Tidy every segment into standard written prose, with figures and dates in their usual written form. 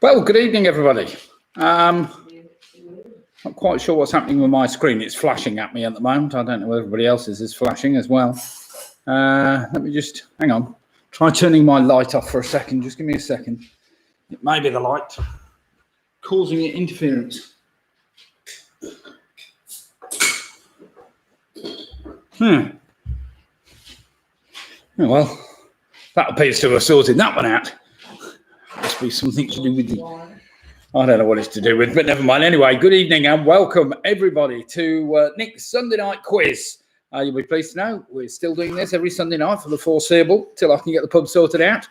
Well, good evening, everybody. Not quite sure what's happening with my screen. It's flashing at me at the moment. I don't know if everybody else's is flashing as well. Let me just, hang on. Try turning my light off for a second. Just give me a second. It may be the light causing interference. Oh, well, that appears to have sorted that one out. Must be something to do with the... I don't know what it's to do with, but never mind. Anyway, good evening and welcome everybody to Nick's Sunday night quiz. You'll be pleased to know we're still doing this every Sunday night for the foreseeable till I can get the pub sorted out.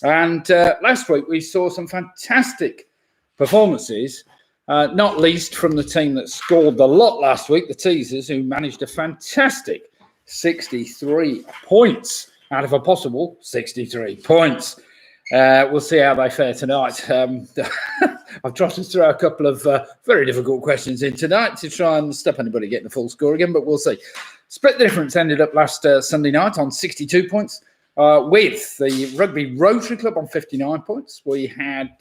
And last week we saw some fantastic performances, not least from the team that scored the lot last week, the Teasers, who managed a fantastic 63 points out of a possible 63 points. We'll see how they fare tonight. I've tried to throw a couple of very difficult questions in tonight to try and stop anybody getting the full score again, but we'll see. Split the difference ended up last Sunday night on 62 points with the Rugby Rotary Club on 59 points. We had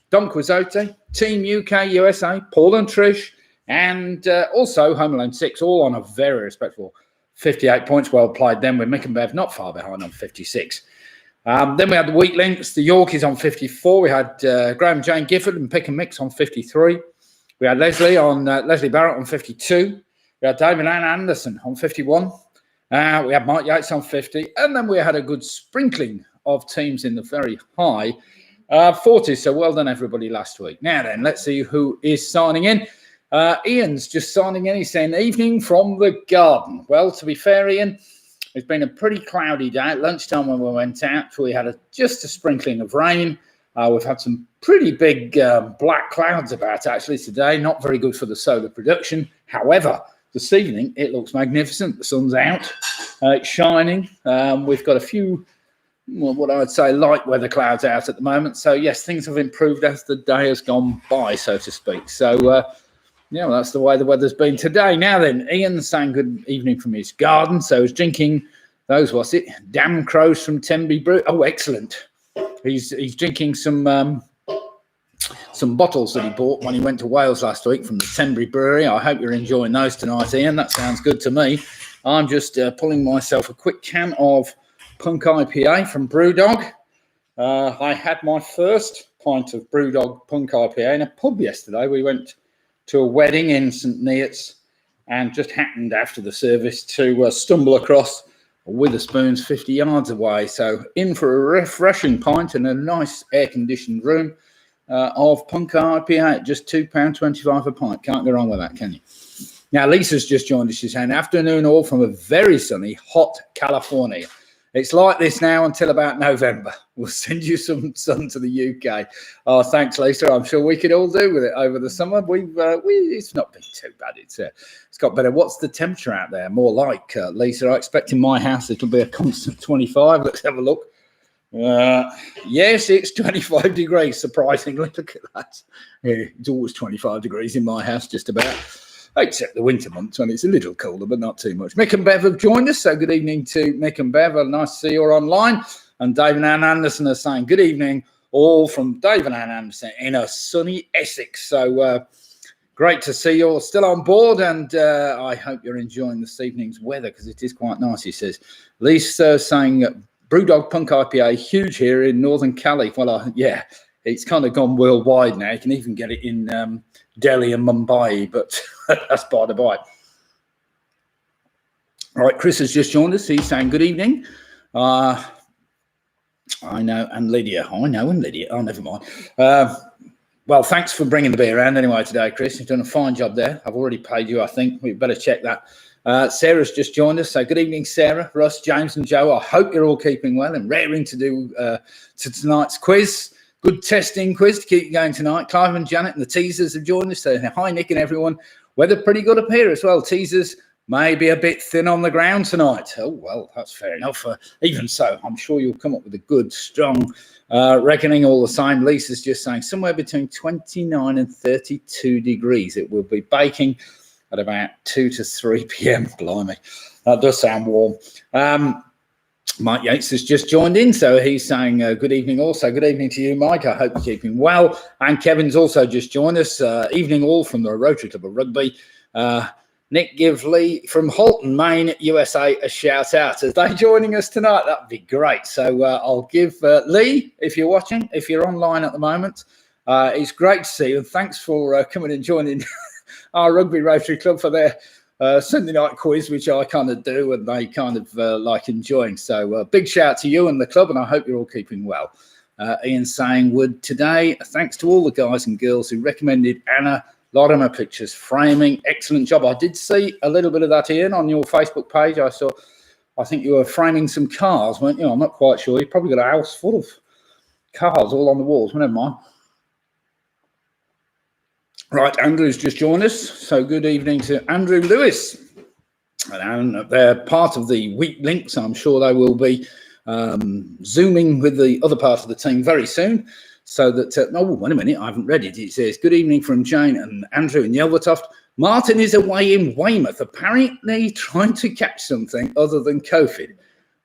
Don Quixote, Team UK, USA, Paul and Trish, and also Home Alone 6, all on a very respectful 58 points. Well played then with Mick and Bev not far behind on 56. Then we had the weak links, the Yorkies on 54. We had Graham Jane Gifford and Pick and Mix on 53. We had Leslie Barrett on 52. We had David Ann Anderson on 51. We had Mike Yates on 50. And then we had a good sprinkling of teams in the very high 40s. So well done, everybody, last week. Now then, let's see who is signing in. Ian's just signing in. He's saying, evening from the garden. Well, to be fair, Ian, it's been a pretty cloudy day. At lunchtime when we went out, we had just a sprinkling of rain. We've had some pretty big black clouds about actually today. Not very good for the solar production. However, this evening it looks magnificent. The sun's out. It's shining. We've got a few, well, what I would say, light weather clouds out at the moment. So, yes, things have improved as the day has gone by, so to speak. So, yeah, well, that's the way the weather's been today. Now then, Ian's saying good evening from his garden. So he's drinking those, what's it? Damn Crows from Tenby Brew. Oh, excellent. He's drinking some bottles that he bought when he went to Wales last week from the Tenby Brewery. I hope you're enjoying those tonight, Ian. That sounds good to me. I'm just pulling myself a quick can of Punk IPA from Brewdog. I had my first pint of Brewdog Punk IPA in a pub yesterday. We went to a wedding in St Neots and just happened after the service to stumble across Witherspoon's 50 yards away. So in for a refreshing pint in a nice air-conditioned room of Punk IPA at just £2.25 a pint. Can't go wrong with that, can you? Now, Lisa's just joined us. She's saying, afternoon all from a very sunny, hot California. It's like this now until about November. We'll send you some sun to the UK. Oh, thanks, Lisa. I'm sure we could all do with it over the summer. It's not been too bad. It's got better. What's the temperature out there? More like, Lisa, I expect in my house it'll be a constant 25. Let's have a look. Yes, it's 25 degrees, surprisingly. Look at that. Yeah, it's always 25 degrees in my house, just about. Except the winter months when it's a little colder, but not too much. Mick and Bev have joined us, so good evening to Mick and Bev. Nice to see you online. And Dave and Ann Anderson are saying good evening, all from Dave and Ann Anderson in a sunny Essex. So great to see you all still on board, and I hope you're enjoying this evening's weather because it is quite nice, he says. Lisa saying Brewdog Punk IPA, huge here in Northern Cali. Well, yeah, it's kind of gone worldwide now. You can even get it in Delhi and Mumbai, but that's by the by. All right, Chris has just joined us. He's saying good evening. I know, and Lydia. Oh, never mind. Well, thanks for bringing the beer around anyway today, Chris. You've done a fine job there. I've already paid you, I think. We better check that. Sarah's just joined us. So good evening, Sarah, Russ, James and Joe. I hope you're all keeping well and raring to do to tonight's quiz. Good testing quiz to keep you going tonight. Clive and Janet and the Teasers have joined us. So hi, Nick and everyone. Weather pretty good up here as well. Teasers may be a bit thin on the ground tonight. Oh, well, that's fair enough. Even so, I'm sure you'll come up with a good, strong reckoning all the same. Lisa's just saying somewhere between 29 and 32 degrees. It will be baking at about 2 to 3 p.m. Blimey. That does sound warm. Mike Yates has just joined in, so he's saying good evening also. Good evening to you, Mike. I hope you're keeping well. And Kevin's also just joined us. Evening all from the Rotary Club of Rugby. Nick, give Lee from Halton, Maine, USA a shout out. Are they joining us tonight? That'd be great. So I'll give Lee, if you're watching, if you're online at the moment, it's great to see you. And thanks for coming and joining our Rugby Rotary Club for their Sunday night quiz, which I kind of do and they kind of like enjoying. So big shout to you and the club, and I hope you're all keeping well. Ian saying, would today, thanks to all the guys and girls who recommended Anna Lorimer pictures, framing, excellent job. I did see a little bit of that, Ian, on your Facebook page. I think you were framing some cars, weren't you? I'm not quite sure. You probably got a house full of cars all on the walls. Never mind. Right, Andrew's just joined us. So good evening to Andrew Lewis. And they're part of the weak link, so I'm sure they will be Zooming with the other part of the team very soon. So that, oh, wait a minute, I haven't read it. It says, good evening from Jane and Andrew in Yelvertoft. Martin is away in Weymouth, apparently trying to catch something other than COVID.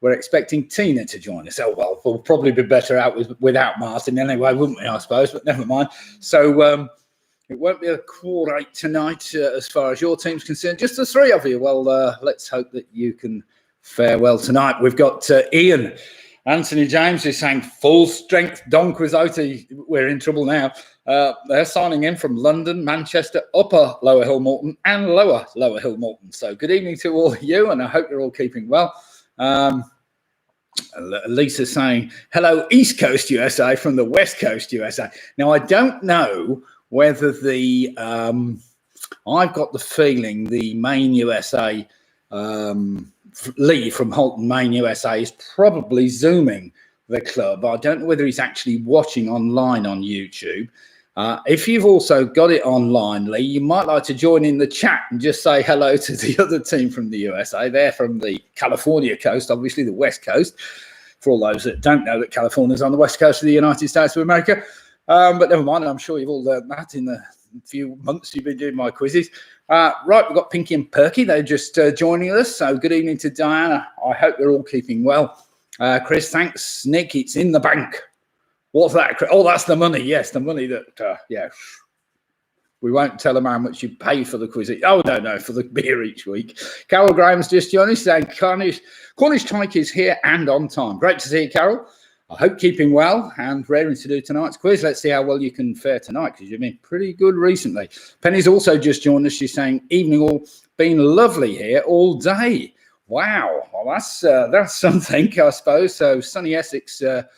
We're expecting Tina to join us. Oh, well, we'll probably be better out without Martin anyway, wouldn't we, I suppose, but never mind. So it won't be a quarter 8 tonight as far as your team's concerned. Just the three of you. Well, let's hope that you can fare well tonight. We've got Ian. Anthony James is saying full strength Don Quixote. We're in trouble now. They're signing in from London, Manchester, Upper Lower Hill Moreton and Lower Hill Moreton. So good evening to all of you, and I hope you're all keeping well. Lisa saying, hello, East Coast USA from the West Coast USA. Now, I don't know whether the, I've got the feeling the Maine USA, Lee from Halton, Maine, USA, is probably Zooming the club. I don't know whether he's actually watching online on YouTube. If you've also got it online, Lee, you might like to join in the chat and just say hello to the other team from the USA. They're from the California coast, obviously the West Coast, for all those that don't know that California's on the West Coast of the United States of America. But never mind, I'm sure you've all learned that in the few months you've been doing my quizzes. Right, we've got Pinky and Perky. They're just joining us. So good evening to Diana. I hope they're all keeping well. Chris, thanks. Nick, it's in the bank. What's that? Oh, that's the money. Yes, the money that, yeah. We won't tell them how much you pay for the quiz. Oh, no, for the beer each week. Carol Graham's just joined us saying Cornish Tyke is here and on time. Great to see you, Carol. I hope keeping well and raring to do tonight's quiz. Let's see how well you can fare tonight because you've been pretty good recently. Penny's also just joined us. She's saying, evening all, been lovely here all day. Wow, well, that's something, I suppose. So sunny Essex, where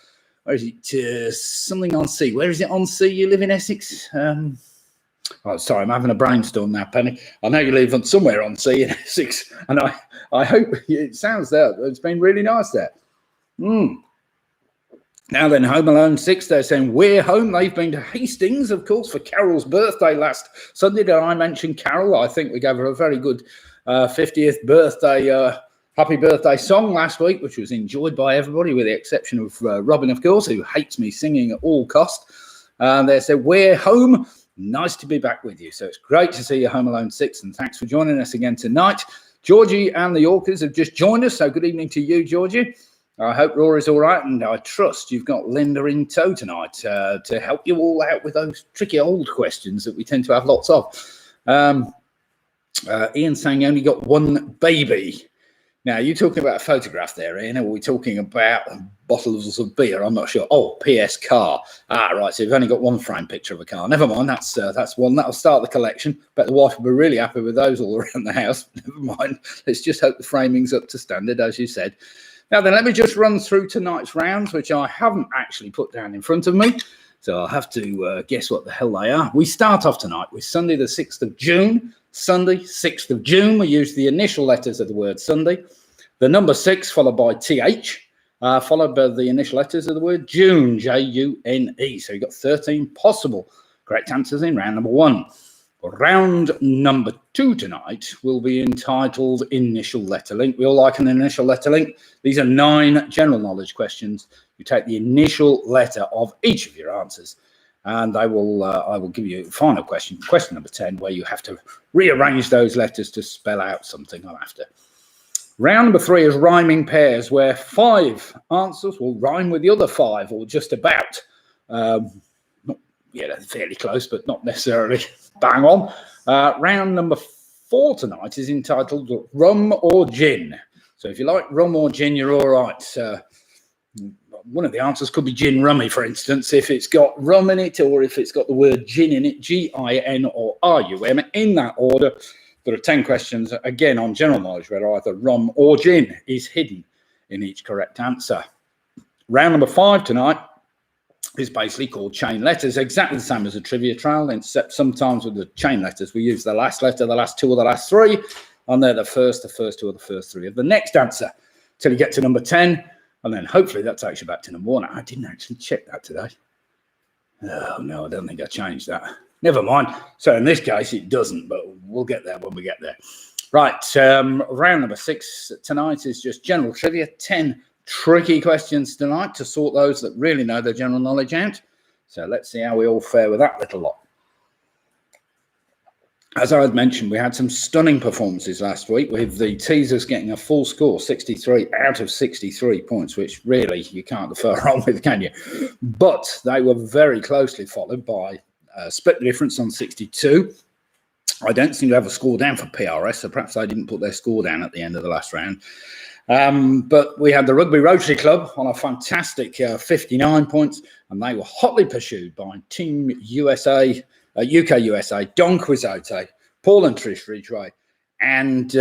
is it? Something on sea. Where is it on sea? You live in Essex? Oh, sorry, I'm having a brainstorm now, Penny. I know you live on somewhere on sea in Essex, and I hope it sounds there. It's been really nice there. Now then, Home Alone 6, they're saying, we're home. They've been to Hastings, of course, for Carol's birthday last Sunday. Did I mention Carol? I think we gave her a very good 50th birthday, happy birthday song last week, which was enjoyed by everybody, with the exception of Robin, of course, who hates me singing at all cost. They said, we're home. Nice to be back with you. So it's great to see you, Home Alone 6, and thanks for joining us again tonight. Georgie and the Yorkers have just joined us, so good evening to you, Georgie. I hope Rory's all right, and I trust you've got Linda in tow tonight to help you all out with those tricky old questions that we tend to have lots of. Ian saying you only got one baby. Now, you're talking about a photograph there, Ian, or are we talking about bottles of beer? I'm not sure. Oh, PS car. Right, so you've only got one frame picture of a car. Never mind, that's one. That'll start the collection. Bet the wife will be really happy with those all around the house. Never mind. Let's just hope the framing's up to standard, as you said. Now then, let me just run through tonight's rounds, which I haven't actually put down in front of me. So I'll have to guess what the hell they are. We start off tonight with Sunday, the 6th of June. Sunday, 6th of June. We use the initial letters of the word Sunday. The number 6 followed by TH, followed by the initial letters of the word June, June. So you've got 13 possible correct answers in round number 1. Round number 2 tonight will be entitled Initial Letter Link. We all like an initial letter link. These are 9 general knowledge questions. You take the initial letter of each of your answers, and I will give you a final question, question number 10, where you have to rearrange those letters to spell out something after. Round number 3 is rhyming pairs, where 5 answers will rhyme with the other 5, or just about. They're fairly close, but not necessarily bang on. Round number 4 tonight is entitled Rum or Gin. So if you like rum or gin, you're all right. One of the answers could be gin rummy, for instance, if it's got rum in it, or if it's got the word gin in it, G-I-N or R-U-M, in that order. There are 10 questions, again, on general knowledge, where either rum or gin is hidden in each correct answer. Round number 5 tonight is basically called chain letters, exactly the same as a trivia trial, except sometimes with the chain letters, we use the last letter, the last 2 or the last 3, and they're the first 2 or the first 3 of the next answer, till you get to number 10, and then hopefully that takes you back to number 1. I didn't actually check that today. Oh, no, I don't think I changed that. Never mind. So in this case, it doesn't, but we'll get there when we get there. Right, round number 6 tonight is just general trivia. 10 tricky questions tonight to sort those that really know their general knowledge out. So let's see how we all fare with that little lot. As I had mentioned, we had some stunning performances last week, with the teasers getting a full score, 63 out of 63 points, which really you can't go wrong with, can you? But they were very closely followed by split the difference on 62. I don't seem to have a score down for PRS, so perhaps they didn't put their score down at the end of the last round. But we had the Rugby Rotary Club on a fantastic 59 points, and they were hotly pursued by Team USA, UK USA, Don Quixote, Paul and Trish Ridgway, and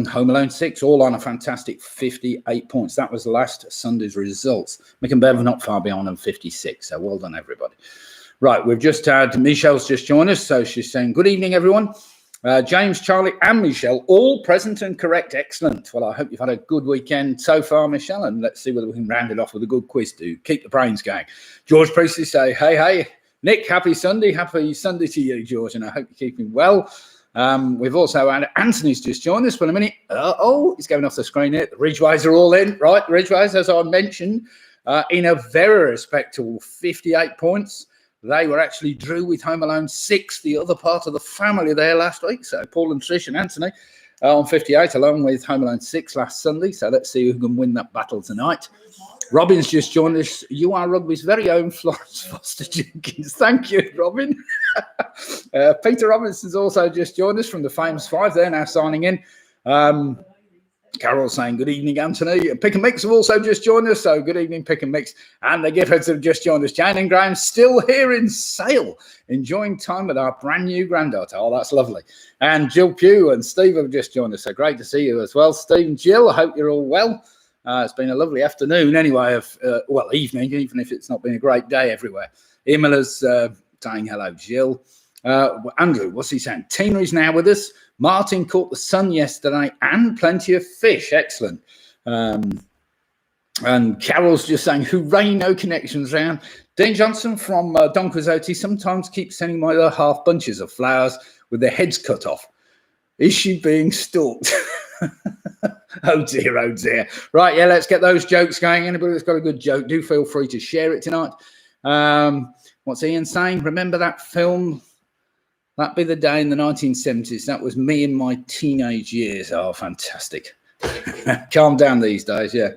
Home Alone 6, all on a fantastic 58 points. That was last Sunday's results. Mick and Bev are not far behind on 56, so well done, everybody. Right, we've just had Michelle's just joined us, so she's saying, good evening, everyone. James, Charlie and Michelle, all present and correct. Excellent. Well, I hope you've had a good weekend so far, Michelle, and let's see whether we can round it off with a good quiz to keep the brains going. George Priestley say, hey, Nick, happy Sunday. Happy Sunday to you, George, and I hope you're keeping well. We've also had Anthony's just joined us for a minute. He's going off the screen here. The Ridgeways are all in. Right, the Ridgeways, as I mentioned, in a very respectable 58 points. They were actually drew with Home Alone 6, the other part of the family there last week. So Paul and Trish and Anthony on 58, along with Home Alone 6 last Sunday. So let's see who can win that battle tonight. Robin's just joined us. You are Rugby's very own Florence Foster Jenkins. Thank you, Robin. Peter Robinson's also just joined us from the famous 5. They're now signing in. Carol saying, good evening, Anthony. Pick and Mix have also just joined us, so good evening, Pick and Mix. And the Giffords have just joined us. Jane and Graham still here in Sale, enjoying time with our brand new granddaughter. Oh, that's lovely. And Jill Pugh and Steve have just joined us, so great to see you as well. Steve and Jill, I hope you're all well. It's been a lovely afternoon anyway, evening, even if it's not been a great day everywhere. Emila's saying hello, Jill. Andrew, what's he saying? Tina is now with us. Martin caught the sun yesterday and plenty of fish. Excellent. And Carol's just saying, hooray, no connections round. Dean Johnson from Don Quixote sometimes keeps sending my other half bunches of flowers with their heads cut off. Is she being stalked? Oh dear, oh dear. Right, yeah, let's get those jokes going. Anybody that's got a good joke, do feel free to share it tonight. What's Ian saying? Remember that film? That'd be the day in the 1970s. That was me in my teenage years. Oh, fantastic. Calm down these days, yeah.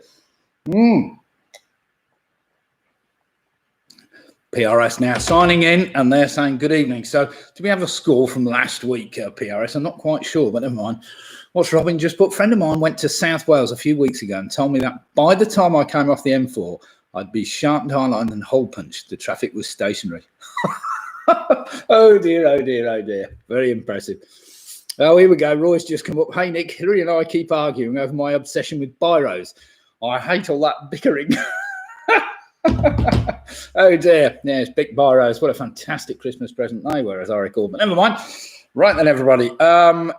PRS now signing in, and they're saying good evening. So do we have a score from last week, PRS? I'm not quite sure, but never mind. What's Robin just put? Friend of mine went to South Wales a few weeks ago and told me that by the time I came off the M4, I'd be sharpened, highlighted and hole punched. The traffic was stationary. Oh dear, oh dear, oh dear. Very impressive. Oh, here we go. Roy's just come up. Hey, Nick, Hillary and I keep arguing over my obsession with biros. I hate all that bickering. Oh dear. Yes, big biros. What a fantastic Christmas present they were, as I recall. But never mind. Right then, everybody.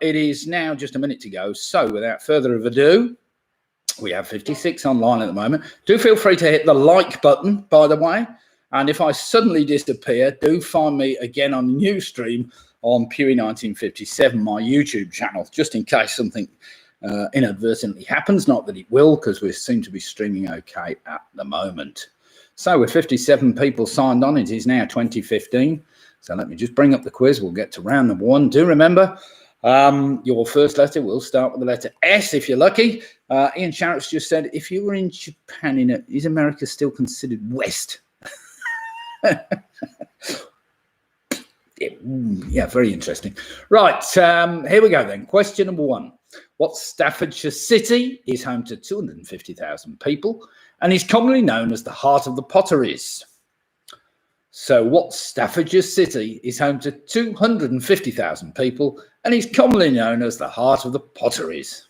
It is now just a minute to go. So without further ado, we have 56 online at the moment. Do feel free to hit the like button, by the way. And if I suddenly disappear, do find me again on the new stream on Pewee 1957, my YouTube channel, just in case something inadvertently happens. Not that it will, because we seem to be streaming okay at the moment. So with 57 people signed on, it is now 2015. So let me just bring up the quiz. We'll get to round number 1. Do remember, Your first letter will start with the letter S if you're lucky. Ian Sharrock's just said, if you were in Japan, is America still considered West? Yeah, very interesting. Right, here we go then. Question number 1. What Staffordshire city is home to 250,000 people and is commonly known as the heart of the potteries? So what Staffordshire city is home to 250,000 people and is commonly known as the heart of the potteries?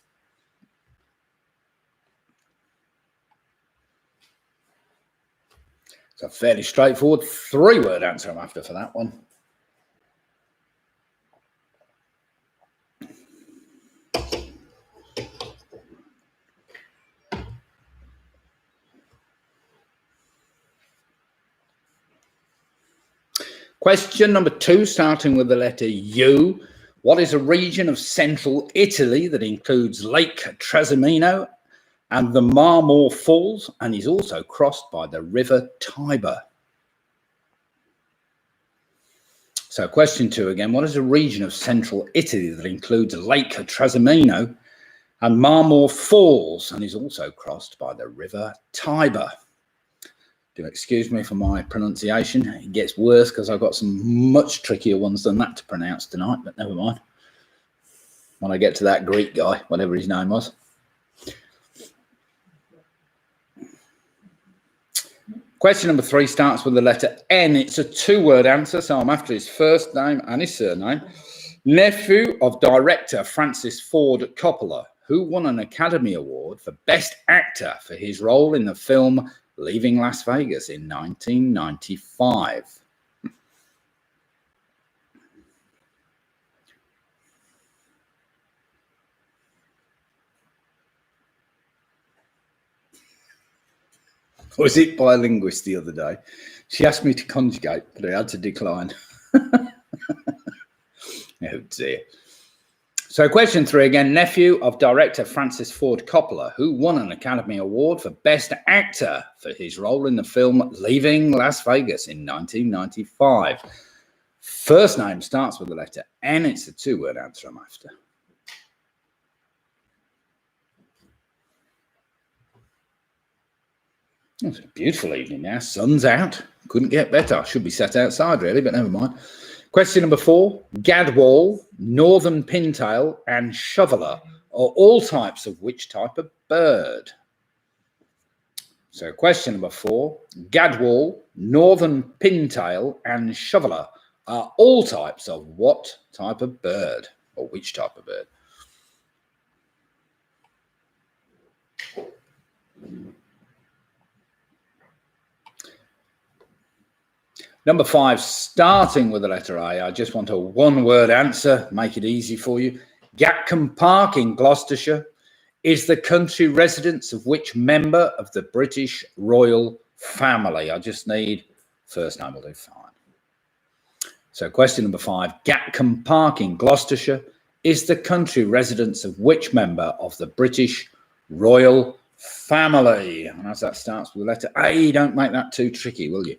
It's a fairly straightforward 3-word answer I'm after for that one. Question number 2, starting with the letter U. What is a region of central Italy that includes Lake Trasimeno and the Marmore Falls and is also crossed by the River Tiber? So question 2 again. What is a region of central Italy that includes Lake Trasimeno and Marmore Falls and is also crossed by the River Tiber? Do excuse me for my pronunciation. It gets worse because I've got some much trickier ones than that to pronounce tonight, but never mind. When I get to that Greek guy, whatever his name was. Question number 3 starts with the letter N. It's a 2-word answer, so I'm after his first name and his surname. Nephew of director Francis Ford Coppola, who won an Academy Award for Best Actor for his role in the film Leaving Las Vegas in 1995. I was hit by a linguist the other day. She asked me to conjugate, but I had to decline. Oh dear. So question 3 again, nephew of director Francis Ford Coppola, who won an Academy Award for Best Actor for his role in the film Leaving Las Vegas in 1995. First name starts with the letter N. It's a 2-word answer I'm after. It's a beautiful evening now. Sun's out. Couldn't get better. I should be sat outside really, but never mind. Question number 4, gadwall, northern pintail and shoveler are all types of which type of bird? So question number 4, gadwall, northern pintail and shoveler are all types of what type of bird, or which type of bird? Number 5, starting with the letter A. I just want a 1-word answer, make it easy for you. Gatcombe Park in Gloucestershire is the country residence of which member of the British royal family? I just need first name will do fine. So question number 5, Gatcombe Park in Gloucestershire is the country residence of which member of the British royal family? And as that starts with the letter A, don't make that too tricky, will you?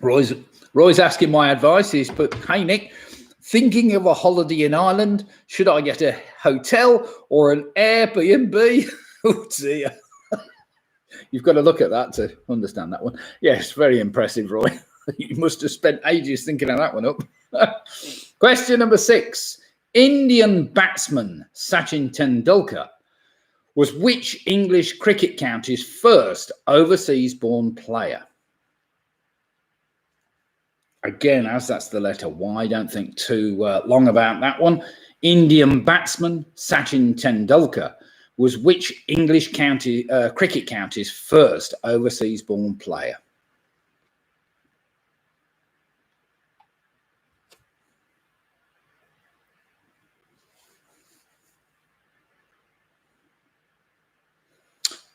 Roy's asking my advice. He's put, hey, Nick, thinking of a holiday in Ireland, should I get a hotel or an Airbnb? Oh, dear. You've got to look at that to understand that one. Yes, very impressive, Roy. You must have spent ages thinking of that one up. Question number 6. Indian batsman Sachin Tendulkar was which English cricket county's first overseas-born player? Again, as that's the letter Y, don't think too long about that one. Indian batsman Sachin Tendulkar was which English county cricket county's first overseas-born player?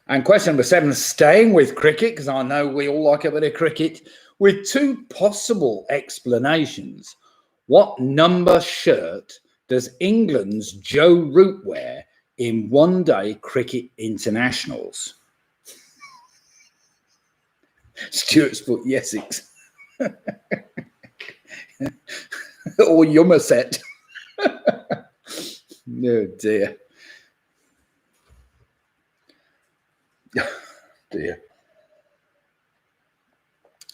And question number 7, staying with cricket, because I know we all like a bit of cricket, with 2 possible explanations. What number shirt does England's Joe Root wear in one-day cricket internationals? Stuart's put Yessex. Or Yumerset. Oh dear. Dear.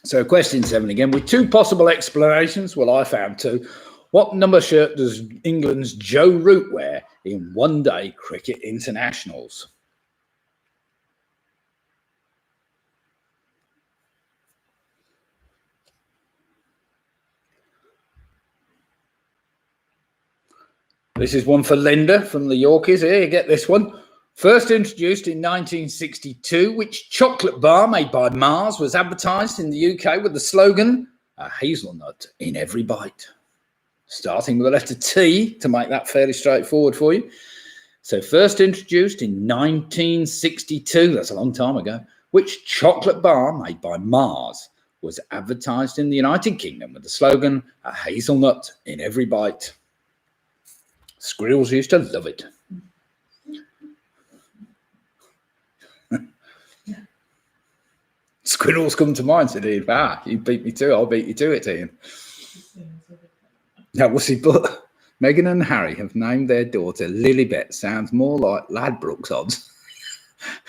So question 7 again, with 2 possible explanations. Well, I found 2. What number shirt does England's Joe Root wear in one-day cricket internationals? This is one for Linda from the Yorkies. Here, you get this one. First introduced in 1962, which chocolate bar made by Mars was advertised in the UK with the slogan, "A hazelnut in every bite." Starting with the letter T to make that fairly straightforward for you. So first introduced in 1962, that's a long time ago, which chocolate bar made by Mars was advertised in the United Kingdom with the slogan, "A hazelnut in every bite." Squirrels used to love it. Squirrels come to mind, said Ian. You beat me to it, I'll beat you to it, Ian. Now, what's he put? Meghan and Harry have named their daughter Lilybet. Sounds more like Ladbrokes odds.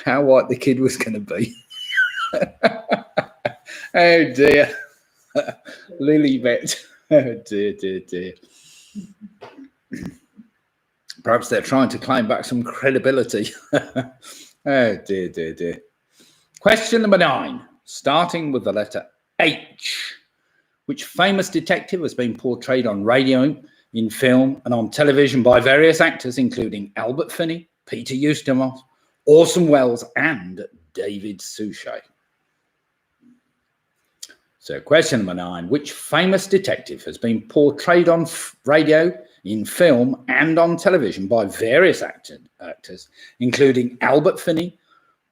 How white the kid was going to be. Oh, dear. Lilybet. Oh, dear, dear, dear. Perhaps they're trying to claim back some credibility. Oh, dear, dear, dear. Question number 9, starting with the letter H. Which famous detective has been portrayed on radio, in film, and on television by various actors, including Albert Finney, Peter Ustinov, Orson Welles, and David Suchet? So question number 9, which famous detective has been portrayed on radio, in film, and on television by various actors, including Albert Finney,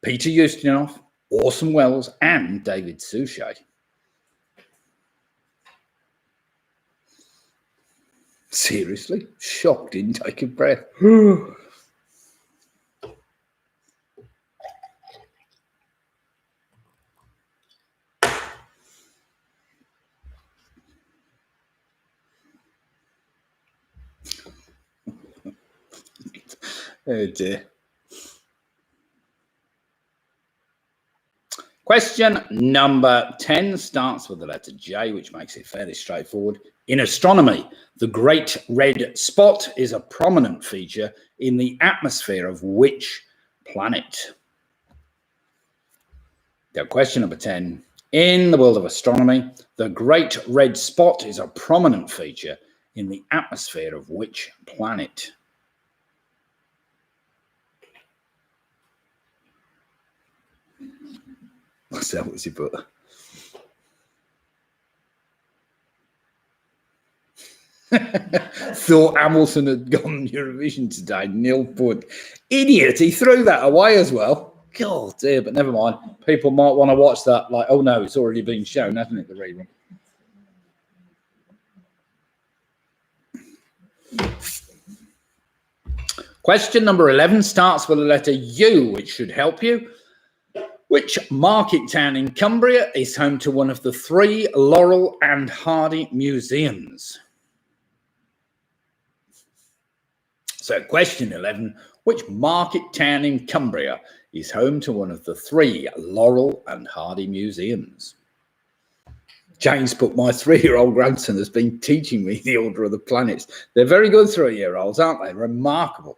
Peter Ustinov, Orson Welles, and David Suchet? Seriously? Shocked, didn't take a breath. Oh dear. Question number 10 starts with the letter J, which makes it fairly straightforward. In astronomy, the Great Red Spot is a prominent feature in the atmosphere of which planet? Now, question number 10. In the world of astronomy, the Great Red Spot is a prominent feature in the atmosphere of which planet? What's that? What's he put? Thought Hamilton had gone Eurovision today. Neil put, idiot, he threw that away as well. God dear, but never mind. People might want to watch that like, oh no, it's already been shown, hasn't it, the rerun? Question number 11 starts with the letter U, which should help you. Which market town in Cumbria is home to one of the 3 Laurel and Hardy museums? So question 11, which market town in Cumbria is home to one of the 3 Laurel and Hardy museums? James put, my 3-year-old grandson has been teaching me the order of the planets. They're very good 3-year-olds, aren't they? Remarkable.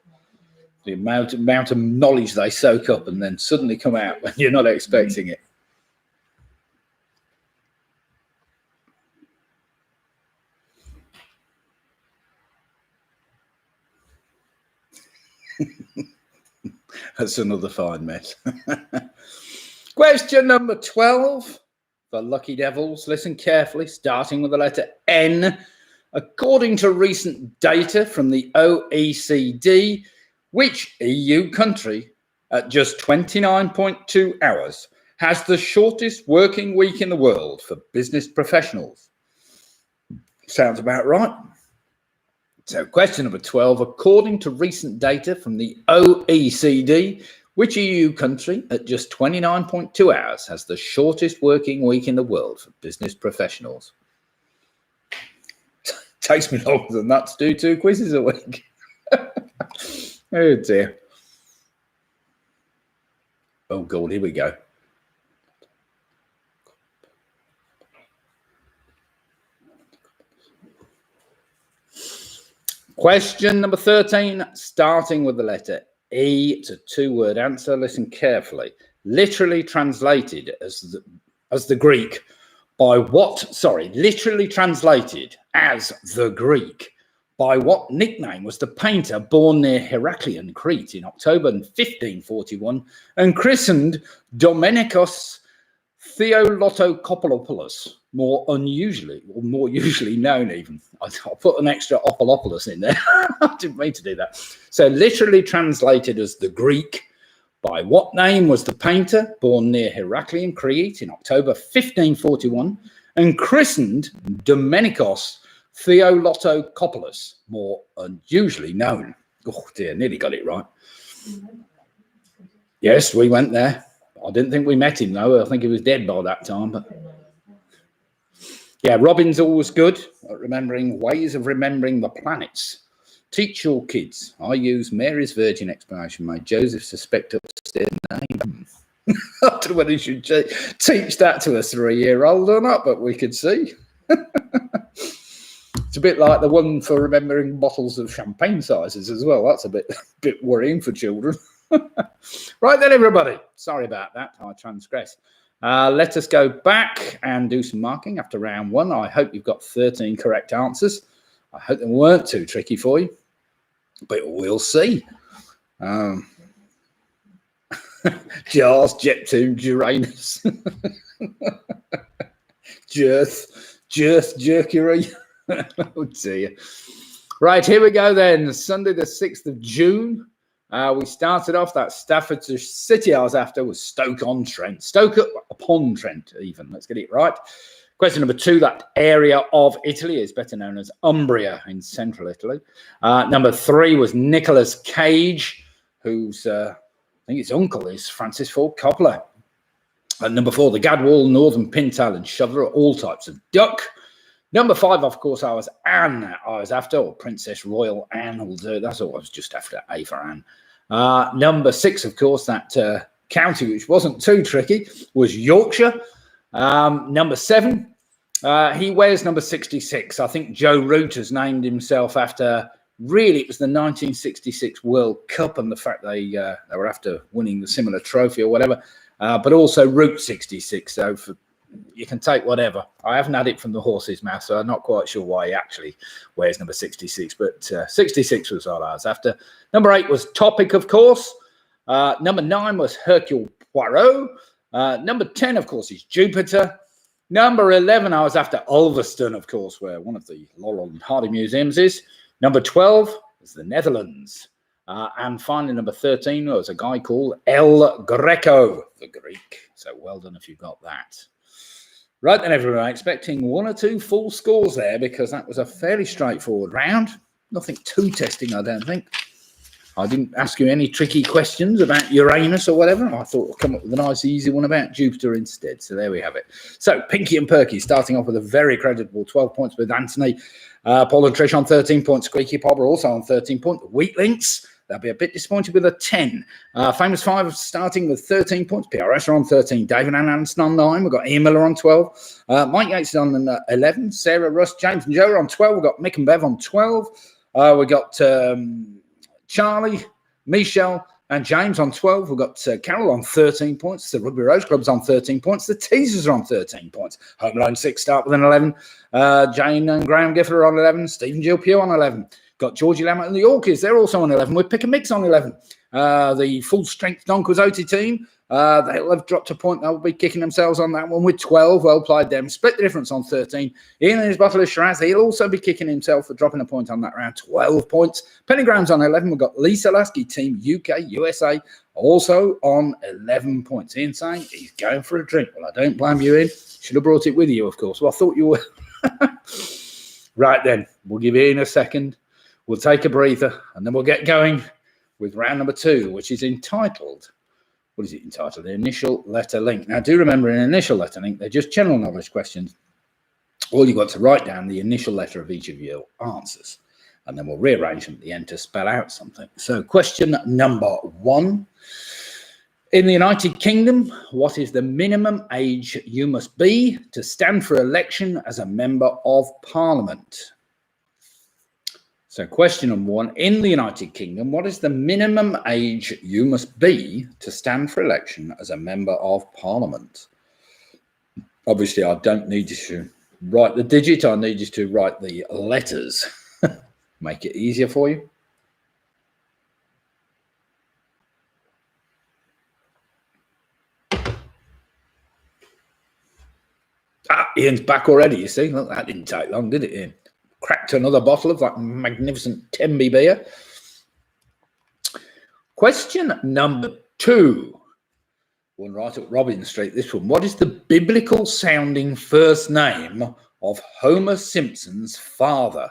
The amount of knowledge they soak up and then suddenly come out when you're not expecting it. That's another fine mess. Question number 12 for Lucky Devils. Listen carefully, starting with the letter N. According to recent data from the OECD, which EU country, at just 29.2 hours, has the shortest working week in the world for business professionals? Sounds about right. So question number 12, according to recent data from the OECD, which EU country at just 29.2 hours has the shortest working week in the world for business professionals? Takes me longer than that to do 2 quizzes a week. Oh dear. Oh God, here we go. Question number 13, starting with the letter E. It's a 2-word answer. Listen carefully. Literally translated as the Greek by what? Sorry, literally translated as the Greek. By what nickname was the painter born near Heraklion, Crete, in October 1541 and christened Domenikos Theolotokopoulos, more usually known even. I'll put an extra Opolopoulos in there. I didn't mean to do that. So literally translated as the Greek. By what name was the painter born near Heraklion, Crete, in October 1541 and christened Domenikos Theolotokopoulos, more unusually known? Oh dear, nearly got it right. Yes, we went there. I didn't think we met him though. I think he was dead by that time. But yeah, Robin's always good at remembering ways of remembering the planets. Teach your kids. I use Mary's Virgin explanation. Made Joseph suspect upstairs name. I don't know whether you should teach that to a 3-year-old or not, but we could see. It's a bit like the one for remembering bottles of champagne sizes as well. That's a bit worrying for children. Right then, everybody. Sorry about that. I transgressed. Let us go back and do some marking after round 1. I hope you've got 13 correct answers. I hope they weren't too tricky for you, but we'll see. Jars, Jeptune, Uranus, Jerth, Jercury. Oh dear. Right, here we go then. Sunday the 6th of June. We started off that Staffordshire city I was after was Stoke-on-Trent. Stoke-upon-Trent even. Let's get it right. Question number 2, that area of Italy is better known as Umbria in central Italy. Number 3 was Nicolas Cage, whose, I think his uncle is Francis Ford Coppola. And number 4, the Gadwall, Northern Pintail and Shoveler, all types of duck. Number 5, of course, I was Anne. I was after, or Princess Royal Anne will do. That's all I was just after, A for Anne. Number 6, of course, that county, which wasn't too tricky, was Yorkshire. Number 7, he wears number 66. I think Joe Root has named himself after, really, it was the 1966 World Cup and the fact they were after winning the similar trophy or whatever, but also Route 66. So you can take whatever. I haven't had it from the horse's mouth, so I'm not quite sure why he actually wears number 66, but 66 was all I was after. Number 8 was Topic, of course. Number 9 was Hercule Poirot. Number 10, of course, is Jupiter. Number 11, I was after Ulverston, of course, where one of the Laurel and Hardy museums is. Number 12 is the Netherlands. And finally, number 13 was a guy called El Greco, the Greek. So well done if you got that. Right then, everyone, expecting 1 or 2 full scores there because that was a fairly straightforward round. Nothing too testing, I don't think. I didn't ask you any tricky questions about Uranus or whatever. I thought I'd come up with a nice, easy one about Jupiter instead. So there we have it. So Pinky and Perky starting off with a very creditable 12 points with Anthony. Paul and Trish on 13 points. Squeaky Pop are also on 13 points. Wheatlinks, they'll be a bit disappointed with a 10. Famous Five starting with 13 points. PRS are on 13. David and Anderson on 9. We've got Ian Miller on 12. Mike Yates is on 11. Sarah, Russ, James and Joe are on 12. We've got Mick and Bev on 12. We've got Charlie, Michelle and James on 12. We've got Carol on 13 points. The Rugby Rose Club's on 13 points. The Teasers are on 13 points. Home Alone 6 start with an 11. Jane and Graham Gifford are on 11. Stephen Jill Pugh on 11. Got Georgie Lammett and the Orchids. They're also on 11. With Pick and Mix on 11. The full-strength Don Quixote team, they'll have dropped a point. They'll be kicking themselves on that one with 12. Well played them. Split the difference on 13. Ian and his bottle of Shiraz, he'll also be kicking himself for dropping a point on that round. 12 points. Penny Graham's on 11. We've got Lisa Lasky, Team UK, USA, also on 11 points. Ian saying he's going for a drink. Well, I don't blame you, Ian. Should have brought it with you, of course. Well, I thought you were. Right then, we'll give Ian a second. We'll take a breather and then we'll get going with round number 2, which is entitled, what is it entitled? The initial letter link. Now, do remember, an initial letter link, they're just general knowledge questions. All you've got to write down the initial letter of each of your answers, and then we'll rearrange them at the end to spell out something. So question number 1. In the United Kingdom, what is the minimum age you must be to stand for election as a member of Parliament? So question number 1, in the United Kingdom, what is the minimum age you must be to stand for election as a member of Parliament? Obviously, I don't need you to write the digit, I need you to write the letters. Make it easier for you. Ian's back already, you see. Look, that didn't take long, did it, Ian? Cracked another bottle of that magnificent Temby beer. Question number 2. One right up Robin Street, this one. What is the biblical sounding first name of Homer Simpson's father?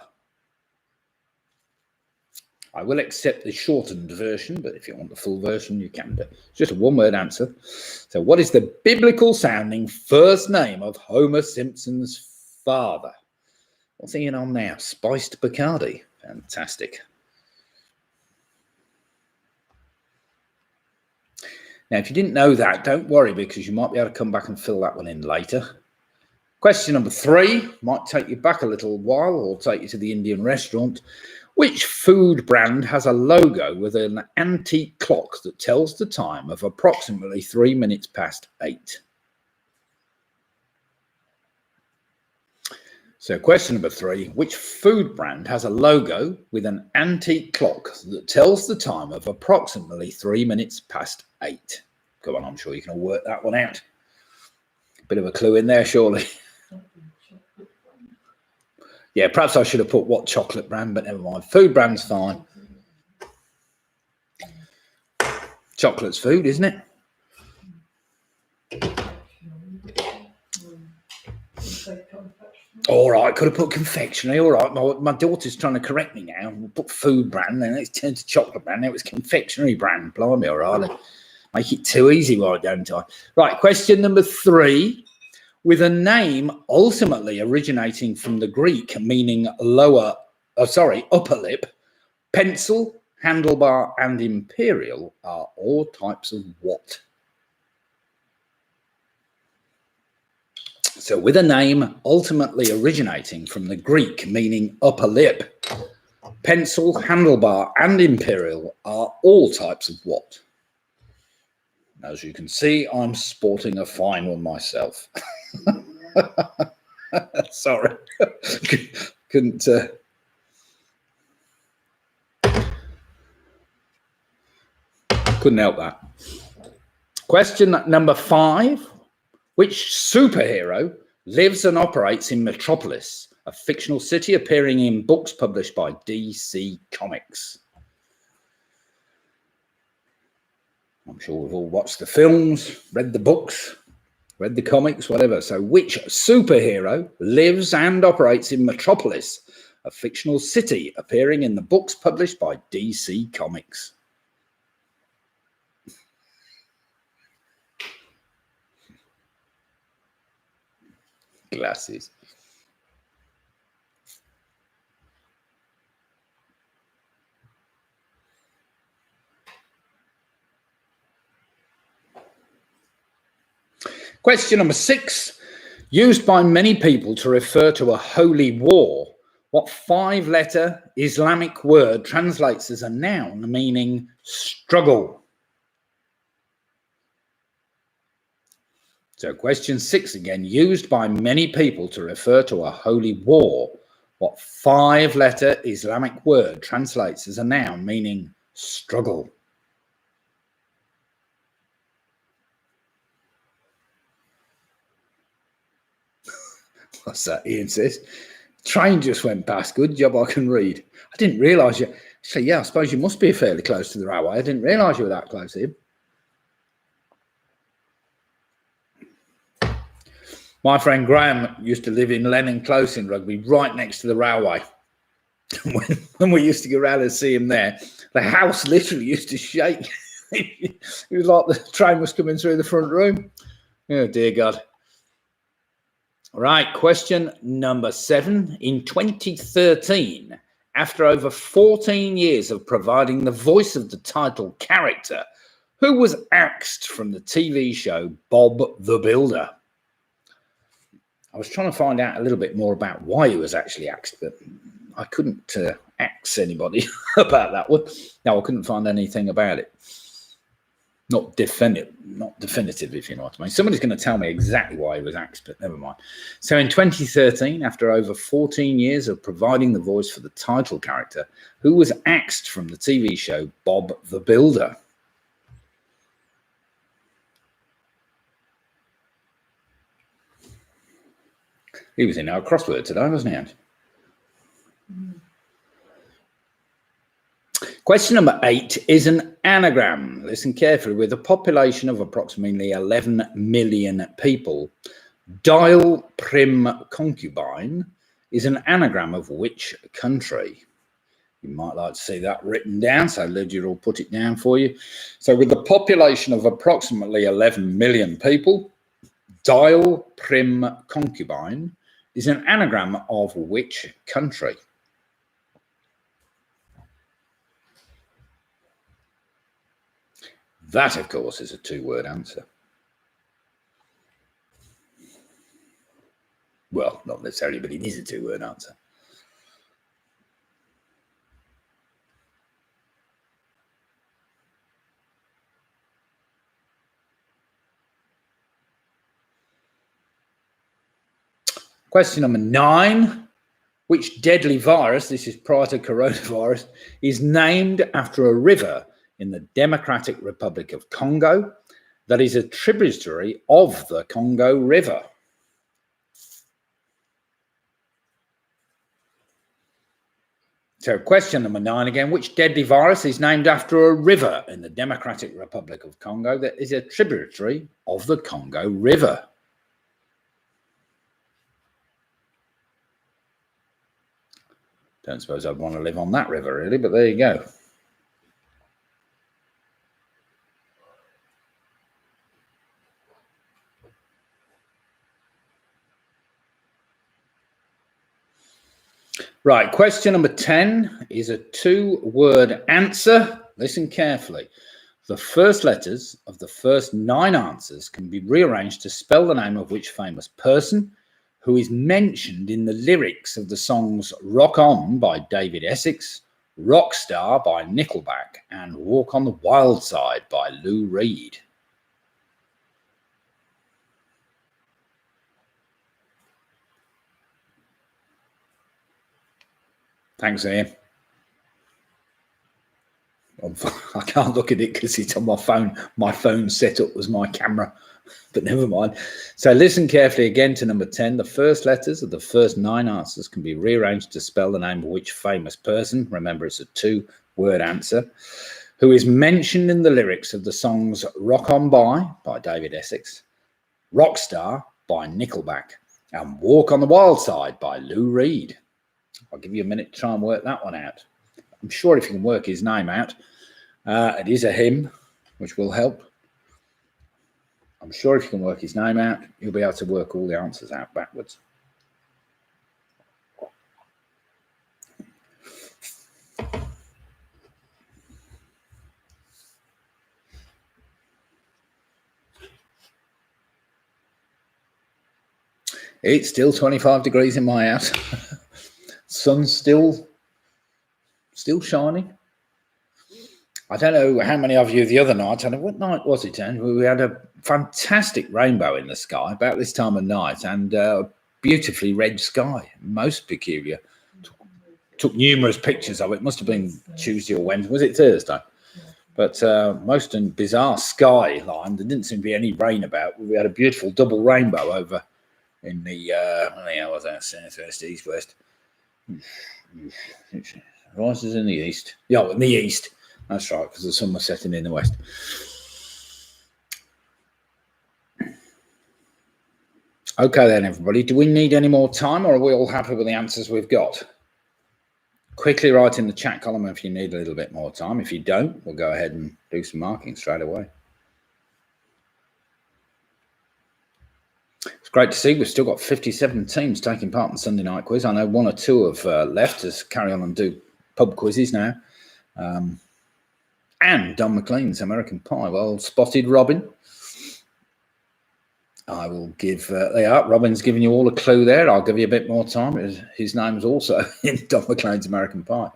I will accept the shortened version, but if you want the full version, you can do. It's just a one-word answer. So what is the biblical sounding first name of Homer Simpson's father? What's Ian on now? Spiced Bacardi. Fantastic. Now, if you didn't know that, don't worry, because you might be able to come back and fill that one in later. Question number 3 might take you back a little while or take you to the Indian restaurant. Which food brand has a logo with an antique clock that tells the time of approximately 3 minutes past 8? So question number 3, which food brand has a logo with an antique clock that tells the time of approximately 3 minutes past 8? Come on, I'm sure you can all work that one out. Bit of a clue in there, surely. Yeah, perhaps I should have put what chocolate brand, but never mind. Food brand's fine. Chocolate's food, isn't it? All right, could have put confectionery. All right, my daughter's trying to correct me now. We'll put food brand, then it's turned to chocolate brand. Now it's confectionery brand. Blimey, all right. Make it too easy, why don't I? Right, question number 3. With a name ultimately originating from the Greek meaning upper lip, pencil, handlebar, and imperial are all types of what? So with a name ultimately originating from the Greek meaning upper lip, pencil, handlebar, and imperial are all types of what? As you can see, I'm sporting a fine one myself. Sorry, couldn't help that. Question number 5. Which superhero lives and operates in Metropolis, a fictional city appearing in books published by DC Comics? I'm sure we've all watched the films, read the books, read the comics, whatever. So which superhero lives and operates in Metropolis, a fictional city appearing in the books published by DC Comics? Glasses. Question number 6. Used by many people to refer to a holy war, what 5-letter Islamic word translates as a noun meaning struggle? So question 6 again. Used by many people to refer to a holy war, what 5-letter Islamic word translates as a noun meaning struggle? What's that? Ian says. Train just went past. Good job, I can read. I didn't realise you. So yeah, I suppose you must be fairly close to the railway. I didn't realise you were that close, Ian. My friend Graham used to live in Lennon Close in Rugby, right next to the railway. when we used to go around and see him there, the house literally used to shake. It was like the train was coming through the front room. Oh, dear God. All right, question number 7. In 2013, after over 14 years of providing the voice of the title character, who was axed from the TV show Bob the Builder? I was trying to find out a little bit more about why he was actually axed, but I couldn't axe anybody about that one. No, I couldn't find anything about it. Not definitive, if you know what I mean. Somebody's going to tell me exactly why he was axed, but never mind. So in 2013, after over 14 years of providing the voice for the title character, who was axed from the TV show Bob the Builder? He was in our crossword today, wasn't he? Question number 8 is an anagram. Listen carefully. With a population of approximately 11 million people, dial prim concubine is an anagram of which country? You might like to see that written down, so Lydia will put it down for you. So with a population of approximately 11 million people, dial prim concubine is an anagram of which country? That, of course, is a 2-word answer. Well, not necessarily, but it is a 2-word answer. Question number 9. Which deadly virus, this is prior to coronavirus, is named after a river in the Democratic Republic of Congo that is a tributary of the Congo River? So question number 9 again. Which deadly virus is named after a river in the Democratic Republic of Congo that is a tributary of the Congo River? Don't suppose I'd want to live on that river, really, but there you go. Right, question number 10 is a 2-word answer. Listen carefully. The first letters of the first 9 answers can be rearranged to spell the name of which famous person who is mentioned in the lyrics of the songs Rock On by David Essex, Rockstar by Nickelback, and Walk on the Wild Side by Lou Reed. Thanks, Ian. I can't look at it because it's on my phone. My phone set up as my camera, but never mind. So listen carefully again to number 10. The first letters of the first 9 answers can be rearranged to spell the name of which famous person, remember it's a 2-word answer, who is mentioned in the lyrics of the songs Rock On by David Essex, Rockstar by Nickelback, and Walk on the Wild Side by Lou Reed. I'll give you a minute to try and work that one out. I'm sure if you can work his name out, it is a him, which will help. I'm sure if you can work his name out, you'll be able to work all the answers out backwards. It's still 25 degrees in my house. Sun's still shining. I don't know how many of you the other night, I don't know what night was it, and we had a fantastic rainbow in the sky about this time of night, and a beautifully red sky, most peculiar. Took numerous pictures of it. Must have been Tuesday or Wednesday. Was it Thursday? But most bizarre skyline. There didn't seem to be any rain about. We had a beautiful double rainbow over in the what was that, southwest, east, west. Rises in the east. Yeah, in the east. That's right, because the sun was setting in the west. Okay then, everybody. Do we need any more time, or are we all happy with the answers we've got? Quickly write in the chat column if you need a little bit more time. If you don't, we'll go ahead and do some marking straight away. It's great to see we've still got 57 teams taking part in the Sunday night quiz. I know one or two have left us carry on and do pub quizzes now. And Don McLean's American Pie. Well spotted, Robin. I will give, they are. Robin's giving you all a clue there. I'll give you a bit more time. His name's also in Don McLean's American Pie.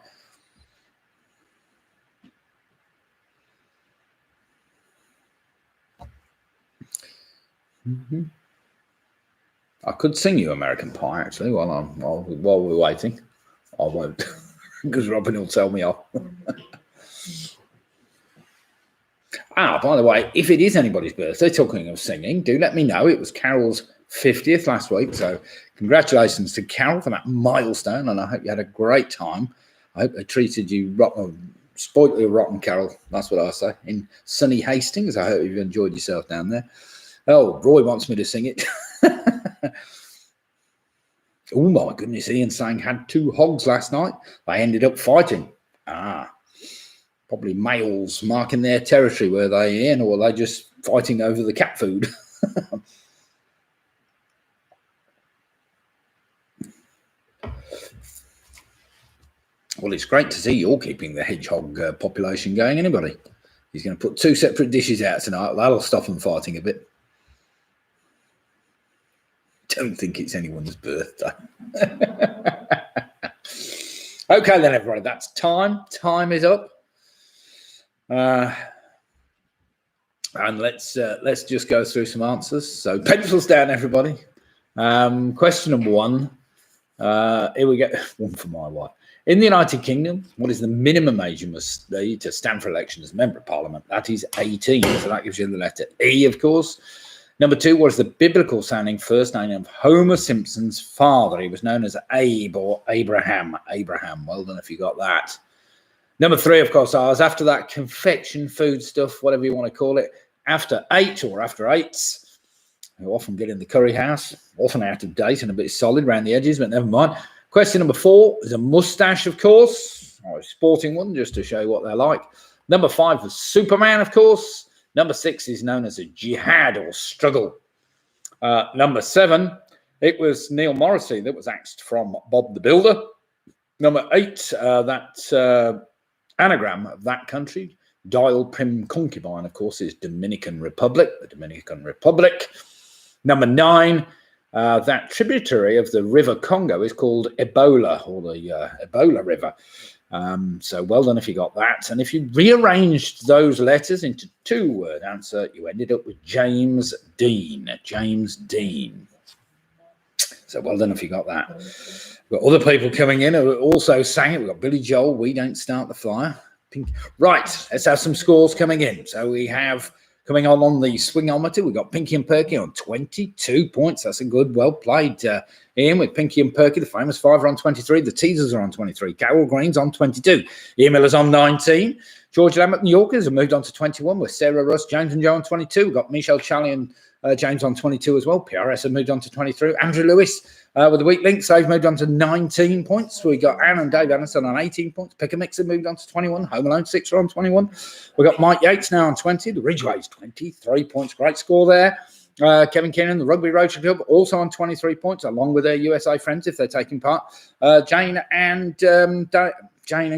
I could sing you American Pie actually while we're waiting. I won't because Robin will tell me off. By the way, if it is anybody's birthday, talking of singing, do let me know. It was Carol's 50th last week, so congratulations to Carol for that milestone, and I hope you had a great time. I hope they treated you rotten, spoiled you rotten, Carol. That's what I say. In sunny Hastings, I hope you've enjoyed yourself down there. Oh, Roy wants me to sing it. Oh my goodness, Ian saying had 2 hogs last night. They ended up fighting. Probably males marking their territory, were they, Ian, or were they just fighting over the cat food? Well, it's great to see you're keeping the hedgehog population going. Anybody? He's going to put 2 separate dishes out tonight. That'll stop them fighting a bit. Don't think it's anyone's birthday. Okay, then, everybody. That's time. Time is up. And let's just go through some answers. So pencils down, everybody. Question number 1. Here we go. One for my wife. In the United Kingdom, what is the minimum age you must be to stand for election as Member of Parliament? That is 18. So that gives you the letter E, of course. Number 2, what is the biblical sounding first name of Homer Simpson's father? He was known as Abe or Abraham. Abraham. Well done if you got that. Number 3, of course, I was after that confection food stuff, whatever you want to call it, after 8 or after 8s, who often get in the curry house, often out of date and a bit solid around the edges, but never mind. Question number 4 is a moustache, of course, or a sporting one, just to show you what they're like. Number 5 was Superman, of course. Number 6 is known as a jihad or struggle. Number 7, it was Neil Morrissey that was axed from Bob the Builder. Number 8, that anagram of that country, Dial Prim Concubine, of course, is Dominican Republic, the Dominican Republic. Number 9, that tributary of the River Congo is called Ebola, or the Ebola River. So well done if you got that. And if you rearranged those letters into 2-word answer, you ended up with James Dean. James Dean. So well done if you got that. We've got other people coming in who also sang it. We've got Billy Joel, We Don't Start the Fire. Right, let's have some scores coming in. So we have coming on the swingometer, we've got Pinky and Perky on 22 points. That's a good, well played, Ian, with Pinky and Perky. The famous 5 are on 23. The teasers are on 23. Carol Green's on 22. Ian Miller's on 19. George Lambert and Yorkers have moved on to 21 with Sarah Russ, James and Joe on 22. We've got Michelle Charlie and James on 22 as well. PRS have moved on to 23. Andrew Lewis with the weak links, they've moved on to 19 points. We got Anne and Dave Anderson on 18 points. Pick a Mix have moved on to 21. Home Alone 6 are on 21. We've got Mike Yates now on 20. The Ridgeways 23 points. Great score there. Kevin Keenan, the Rugby Rotary Club, also on 23 points, along with their USA friends if they're taking part. Jane and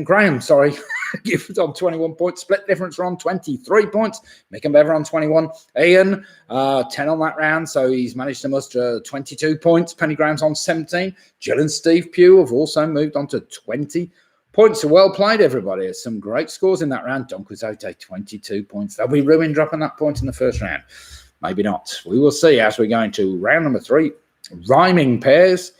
Graham, sorry, Gifford on 21 points. Split Difference are on 23 points. Mick and Bever on 21. Ian, 10 on that round, so he's managed to muster 22 points. Penny Graham's on 17. Jill and Steve Pugh have also moved on to 20 points. So well played, everybody. There's some great scores in that round. Don Quixote, 22 points. They'll be ruined dropping that point in the first round. Maybe not. We will see as we go into round number 3. Rhyming pairs.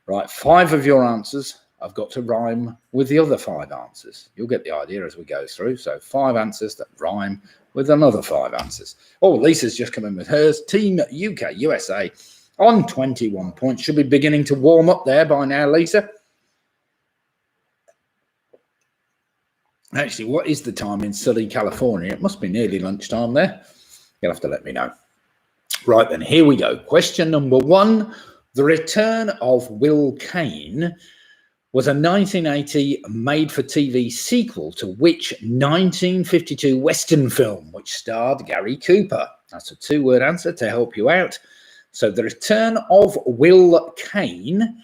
Right, 5 of your answers have got to rhyme with the other 5 answers. You'll get the idea as we go through. So 5 answers that rhyme with another 5 answers. Oh, Lisa's just come in with hers. Team UK, USA on 21 points. Should be beginning to warm up there by now, Lisa. Actually, what is the time in Southern California? It must be nearly lunchtime there. You'll have to let me know. Right then, here we go. Question number 1. The return of Will Kane was a 1980 made-for-TV sequel to which 1952 Western film which starred Gary Cooper? That's a two-word answer to help you out. So The Return of Will Kane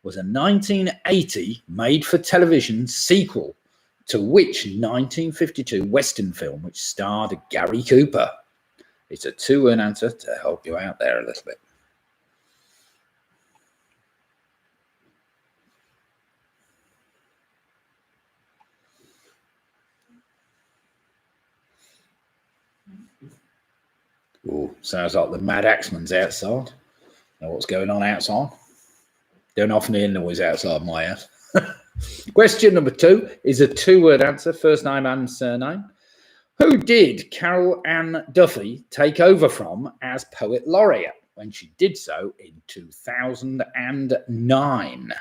was a 1980 made-for-television sequel to which 1952 Western film which starred Gary Cooper? It's a two-word answer to help you out there a little bit. Oh, sounds like the Mad Axeman's outside. Know what's going on outside? Don't often hear noise outside my house. Question number 2 is a two-word answer, first name and surname. Who did Carol Ann Duffy take over from as Poet Laureate when she did so in 2009?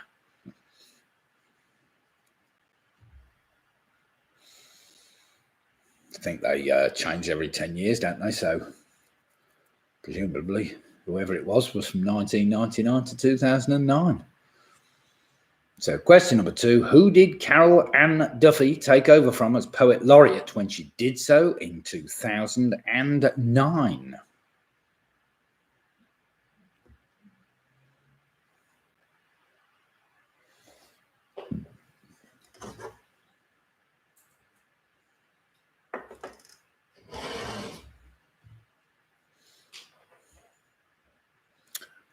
I think they change every 10 years, don't they? So presumably whoever it was from 1999 to 2009. So question number 2, who did Carol Ann Duffy take over from as Poet Laureate when she did so in 2009?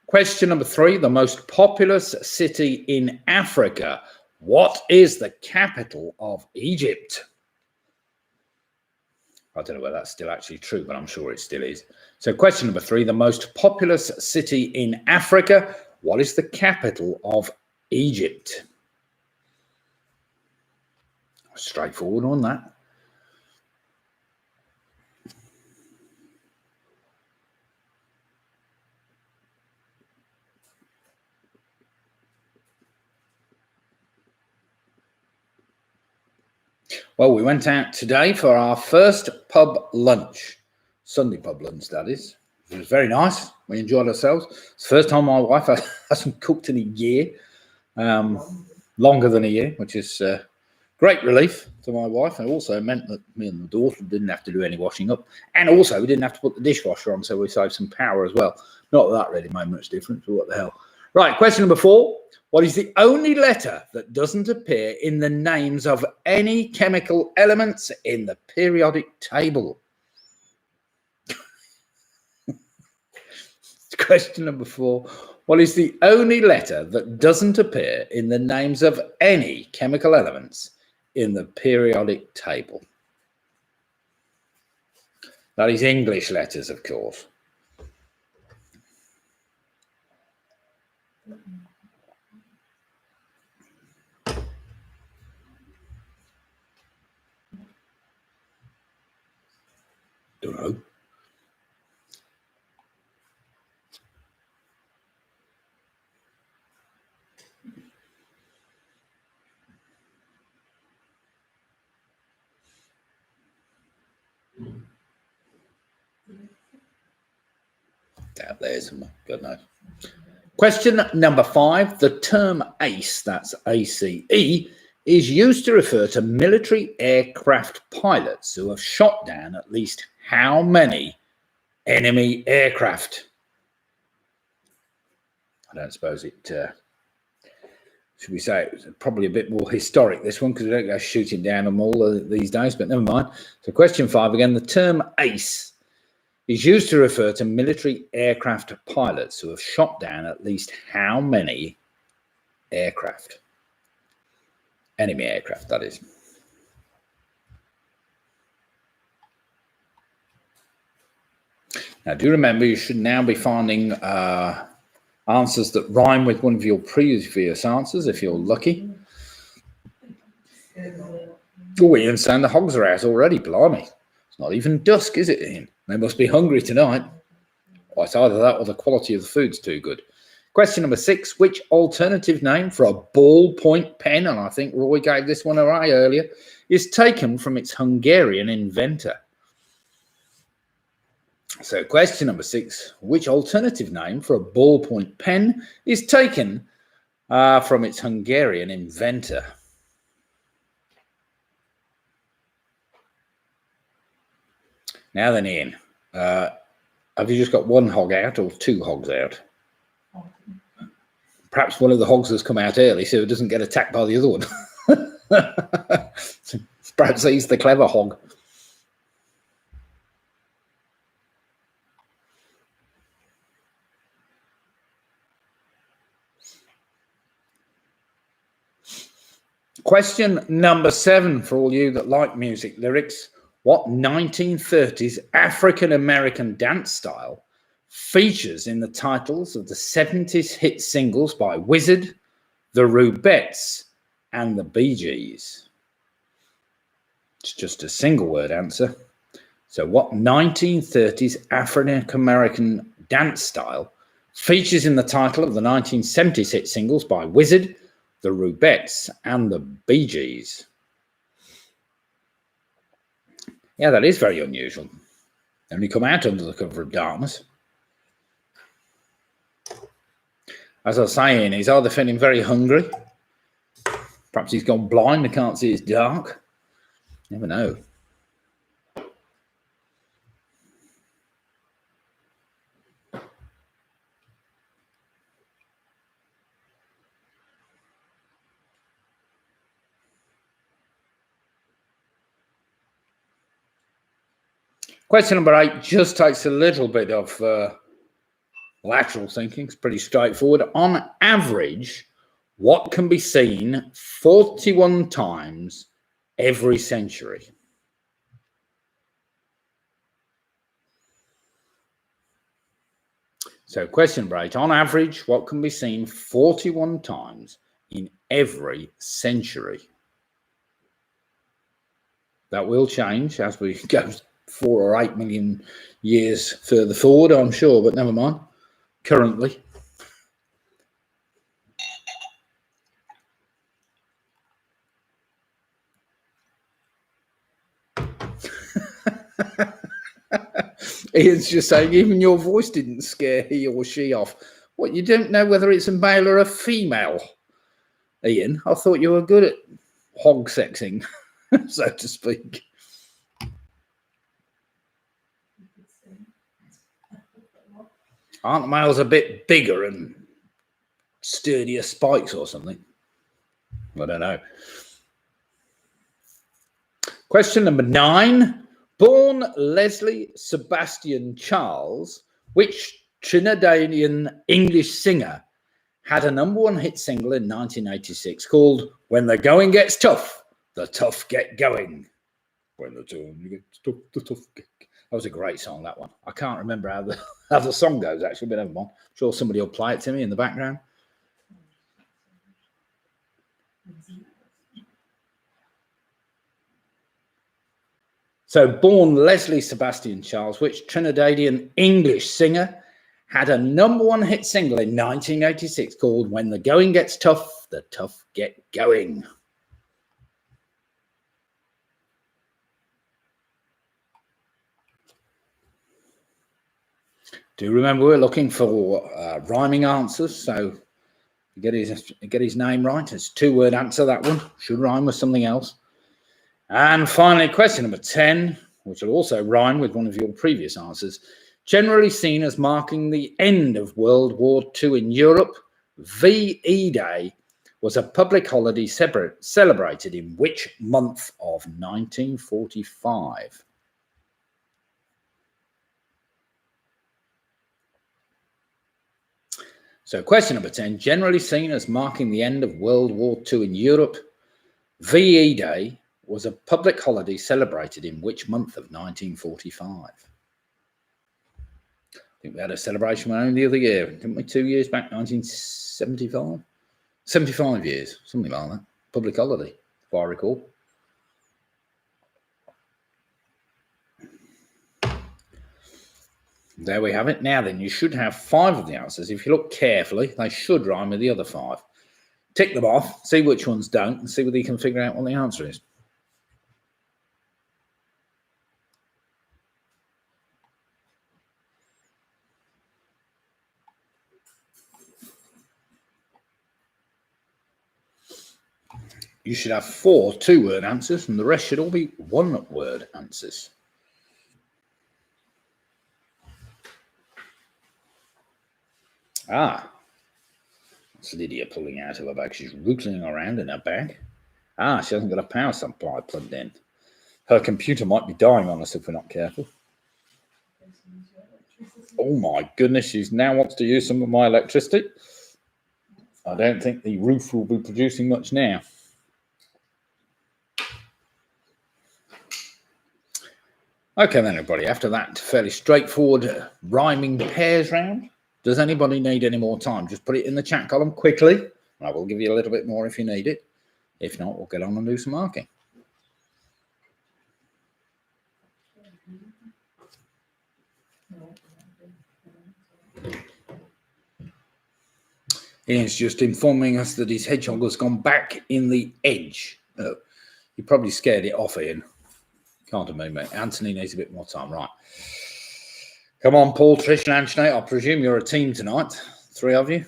Question number 3, the most populous city in Africa. What is the capital of Egypt? I don't know whether that's still actually true, but I'm sure it still is. So question number 3, the most populous city in Africa. What is the capital of Egypt? Straightforward on that. Well, we went out today for our first pub lunch, Sunday pub lunch, that is. It was very nice. We enjoyed ourselves. It's the first time my wife hasn't cooked in a year, longer than a year, which is great relief to my wife. And also meant that me and the daughter didn't have to do any washing up. And also we didn't have to put the dishwasher on, so we saved some power as well. Not that that really made much difference, but what the hell. Right, question number 4. What is the only letter that doesn't appear in the names of any chemical elements in the periodic table? Question number 4. What is the only letter that doesn't appear in the names of any chemical elements in the periodic table? That is English letters, of course. Don't know. Out there somewhere. God knows. Question number 5. The term ACE, that's ACE, is used to refer to military aircraft pilots who have shot down at least how many enemy aircraft? I don't suppose it, should we say it was probably a bit more historic, this one, because we don't go shooting down them all these days, but never mind. So question 5 again, the term ACE is used to refer to military aircraft pilots who have shot down at least how many aircraft? Enemy aircraft, that is. Now, do remember, you should now be finding answers that rhyme with one of your previous answers, if you're lucky. Oh, Ian's saying the hogs are out already, blimey. It's not even dusk, is it, Ian? They must be hungry tonight. Well, it's either that or the quality of the food's too good. Question number 6. Which alternative name for a ballpoint pen, and I think Roy gave this one away earlier, is taken from its Hungarian inventor? So question number 6. Which alternative name for a ballpoint pen is taken from its Hungarian inventor. Now then, Ian, have you just got one hog out or two hogs out? Perhaps one of the hogs has come out early so it doesn't get attacked by the other one. Perhaps he's the clever hog. Question number 7 for all you that like music lyrics. What 1930s African-American dance style features in the titles of the 70s hit singles by Wizard, the Rubettes, and the Bee Gees? It's just a single word answer. So what 1930s African-American dance style features in the title of the 1970s hit singles by Wizard, the Rubettes, and the Bee Gees? Yeah, that is very unusual. Only come out under the cover of darkness. As I was saying, he's either feeling very hungry, perhaps he's gone blind and can't see it's dark. Never know. Question number 8 just takes a little bit of lateral thinking. It's pretty straightforward. On average, what can be seen 41 times every century? So question number 8, on average, what can be seen 41 times in every century? That will change as we go 4 or 8 million years further forward, I'm sure, but never mind. Currently. Ian's just saying, even your voice didn't scare he or she off. What, you don't know whether it's a male or a female? Ian, I thought you were good at hog sexing, so to speak. Aren't the males a bit bigger and sturdier spikes or something? I don't know. Question number 9. Born Leslie Sebastian Charles, which Trinidadian English singer had a #1 hit single in 1986 called When the Going Gets Tough, the Tough Get Going? When the going gets tough, the tough get going. That was a great song, that one. I can't remember how the song goes, actually, but never mind. I'm sure somebody will play it to me in the background. So, born Leslie Sebastian Charles, which Trinidadian English singer had a #1 hit single in 1986 called When the Going Gets Tough, the Tough Get Going? Do remember we're looking for rhyming answers, so get his name right. It's a 2-word answer, that one. Should rhyme with something else. And finally, question number 10, which will also rhyme with one of your previous answers. Generally seen as marking the end of World War II in Europe, VE Day was a public holiday celebrated in which month of 1945? So question number 10, generally seen as marking the end of World War II in Europe, VE Day was a public holiday celebrated in which month of 1945? I think we had a celebration only the other year, didn't we? 2 years back, 1975? 75 years, something like that. Public holiday, if I recall. There we have it. Now then, you should have 5 of the answers. If you look carefully, they should rhyme with the other 5. Tick them off, see which ones don't, and see whether you can figure out what the answer is. you should have 4 2-word answers, and the rest should all be 1-word answers. Ah, that's Lydia pulling out of her bag. She's rootling around in her bag. Ah, she hasn't got a power supply plugged in. Her computer might be dying on us if we're not careful. Oh my goodness, she now wants to use some of my electricity. I don't think the roof will be producing much now. Okay then, everybody, after that fairly straightforward rhyming pairs round, does anybody need any more time? Just put it in the chat column quickly, and I will give you a little bit more if you need it. If not, we'll get on and do some marking. Ian's just informing us that his hedgehog has gone back in the edge. Oh, you probably scared it off, Ian. Can't have me, mate. Anthony needs a bit more time. Right. Come on, Paul, Trish, and Anthony. I presume you're a team tonight. 3 of you.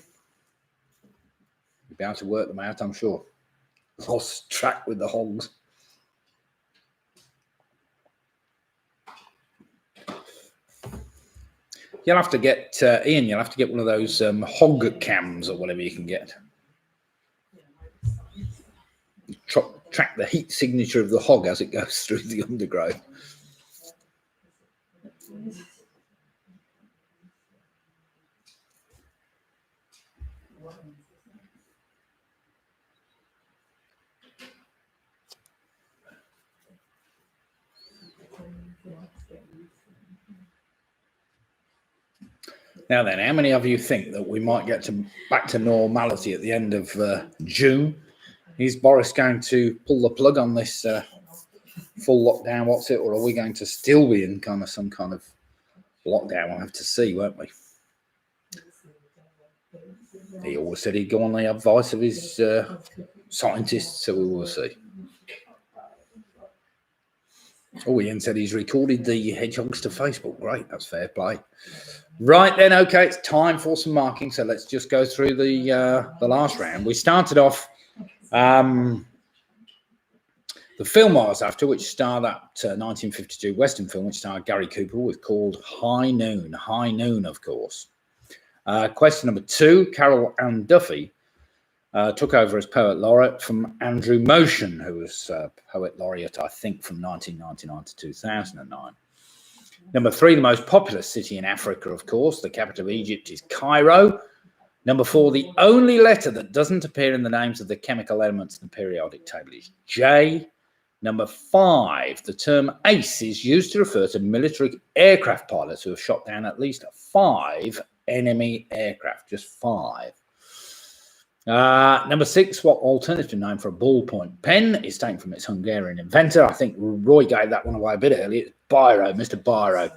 You'll be able to work them out, I'm sure. Lost track with the hogs. You'll have to get, Ian, you'll have to get one of those hog cams or whatever you can get. Track the heat signature of the hog as it goes through the undergrowth. Now then, how many of you think that we might get back to normality at the end of June? Is Boris going to pull the plug on this full lockdown? What's it? Or are we going to still be in kind of some kind of lockdown? We'll have to see, won't we? He always said he'd go on the advice of his scientists, so we will see. Oh, Ian said he's recorded the hedgehogs to Facebook. Great, that's fair play. Right then, okay, it's time for some marking. So let's just go through the last round. We started off the film I was after, which starred that 1952 Western film, which starred Gary Cooper, was called High Noon. High Noon, of course. Question number 2, Carol Ann Duffy took over as Poet Laureate from Andrew Motion, who was Poet Laureate, I think, from 1999 to 2009. Number 3, the most populous city in Africa, of course. The capital of Egypt is Cairo. Number 4, the only letter that doesn't appear in the names of the chemical elements in the periodic table is J. Number 5, the term ace is used to refer to military aircraft pilots who have shot down at least 5 enemy aircraft, just 5. Number 6, what alternative name for a ballpoint pen is taken from its Hungarian inventor? I think Roy gave that one away a bit earlier. It's Biro, Mr. Biro.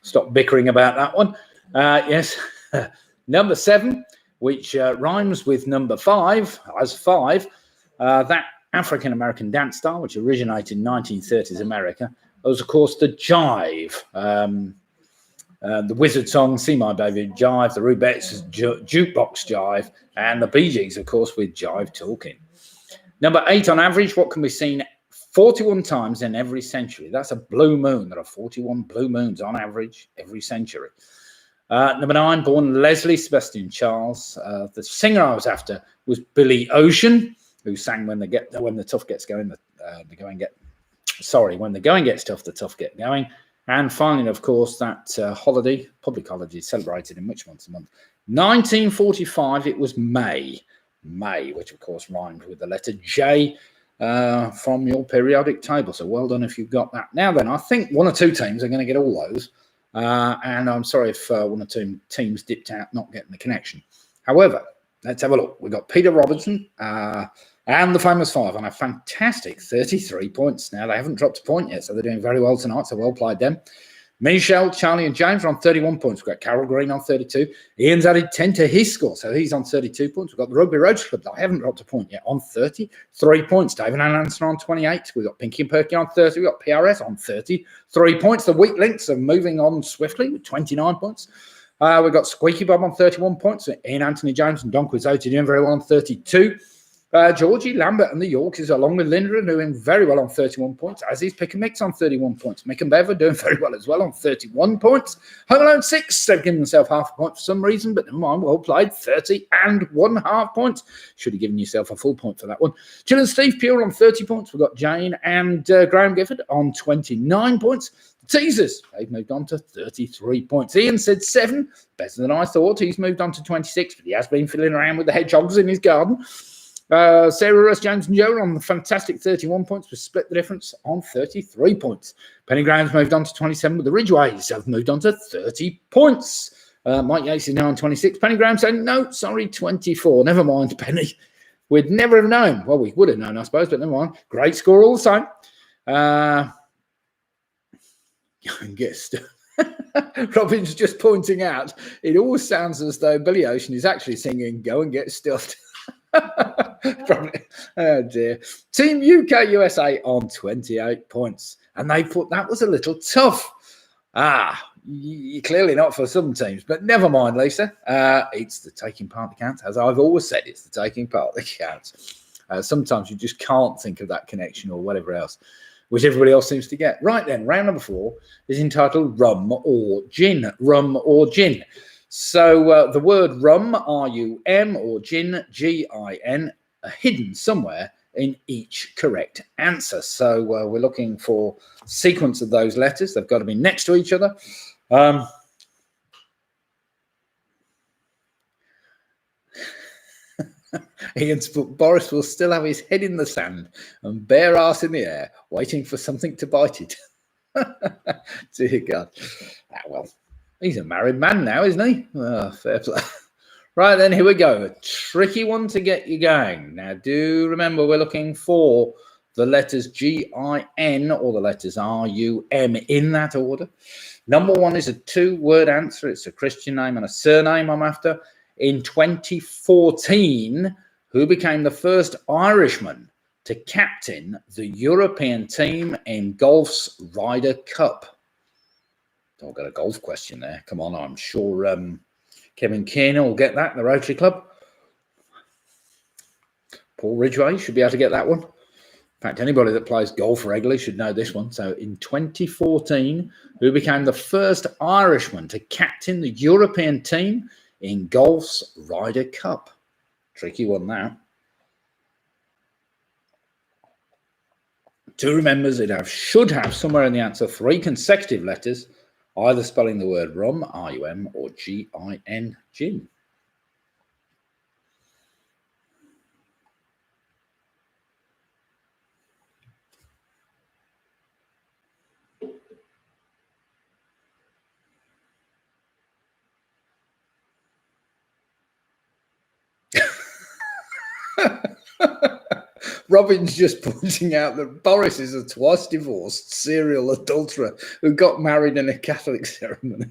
Stop bickering about that one. Yes. Number 7, which rhymes with number 5, as 5, that African-American dance style, which originated in 1930s America, was, of course, the jive. The Wizard song, See My Baby Jive, the Rubettes, Jukebox Jive, and the Bee Gees, of course, with Jive Talking. Number 8, on average, what can be seen 41 times in every century? That's a blue moon. There are 41 blue moons on average every century. Number 9, born Leslie Sebastian Charles. The singer I was after was Billy Ocean, who sang when the tough gets going, when the going gets tough, the tough get going. And finally, of course, that public holiday celebrated in which month? 1945, it was May, which of course rhymed with the letter J from your periodic table. So well done if you've got that. Now then, I think 1 or 2 teams are going to get all those. And I'm sorry if 1 or 2 teams dipped out not getting the connection. However, let's have a look. We've got Peter Robertson and the Famous 5 on a fantastic 33 points. Now, they haven't dropped a point yet, so they're doing very well tonight, so well played them. Michelle, Charlie and James are on 31 points. We've got Carol Green on 32. Ian's added 10 to his score, so he's on 32 points. We've got the Rugby Road Club that haven't dropped a point yet on 33 points. David and Anderson on 28. We've got Pinky and Perky on 30. We've got PRS on 33 points. The Weak Links are moving on swiftly with 29 points. We've got Squeaky Bob on 31 points. Ian, Anthony James and Don Quixote doing very well on 32. Georgie, Lambert and the Yorks along with Linda are doing very well on 31 points, as is Pick and Mix on 31 points. Mick and Bev are doing very well as well on 31 points. Home Alone 6, they've given themselves half a point for some reason, but never mind, well played, 30 and 1/2 points. Should have given yourself a full point for that one. Jill and Steve Pure on 30 points. We've got Jane and Graham Gifford on 29 points. Teasers, they've moved on to 33 points. Ian said 7, better than I thought. He's moved on to 26, but he has been fiddling around with the hedgehogs in his garden. Sarah, Russ, James and Joe on the fantastic 31 points. We split the difference on 33 points. Penny Graham's moved on to 27 with the Ridgeways have moved on to 30 points. Mike Yates is now on 26. Penny Graham saying, no, sorry, 24. Never mind, Penny. We'd never have known. Well, we would have known, I suppose, but never mind. Great score all the same. Robin's just pointing out, it always sounds as though Billy Ocean is actually singing Go and Get Stuffed. Probably. Oh dear. Team UK USA on 28 points. And they put that was a little tough. You're clearly not for some teams, but never mind, Lisa. It's the taking part that counts. As I've always said, it's the taking part that counts. Sometimes you just can't think of that connection or whatever else, which everybody else seems to get. Right then, round number 4 is entitled Rum or Gin. Rum or Gin. So the word rum, R-U-M, or gin, G-I-N, are hidden somewhere in each correct answer. So we're looking for sequence of those letters. They've got to be next to each other. Ian's put, Boris will still have his head in the sand and bare ass in the air, waiting for something to bite it. Dear God. Well, he's a married man now, isn't he? Oh, fair play. Right then, here we go. A tricky one to get you going. Now, do remember we're looking for the letters G-I-N or the letters R-U-M in that order. Number 1 is a 2-word answer. It's a Christian name and a surname I'm after. In 2014, who became the first Irishman to captain the European team in golf's Ryder Cup? I've got a golf question there. Come on, I'm sure Kevin Keener will get that, the Rotary Club. Paul Ridgway should be able to get that one. In fact, anybody that plays golf regularly should know this one. So in 2014, who became the first Irishman to captain the European team in golf's Ryder Cup? Tricky one now. 2 remembers it should have somewhere in the answer 3 consecutive letters, either spelling the word rum, R-U-M, or G-I-N, gin. Robin's just pointing out that Boris is a twice divorced serial adulterer who got married in a Catholic ceremony.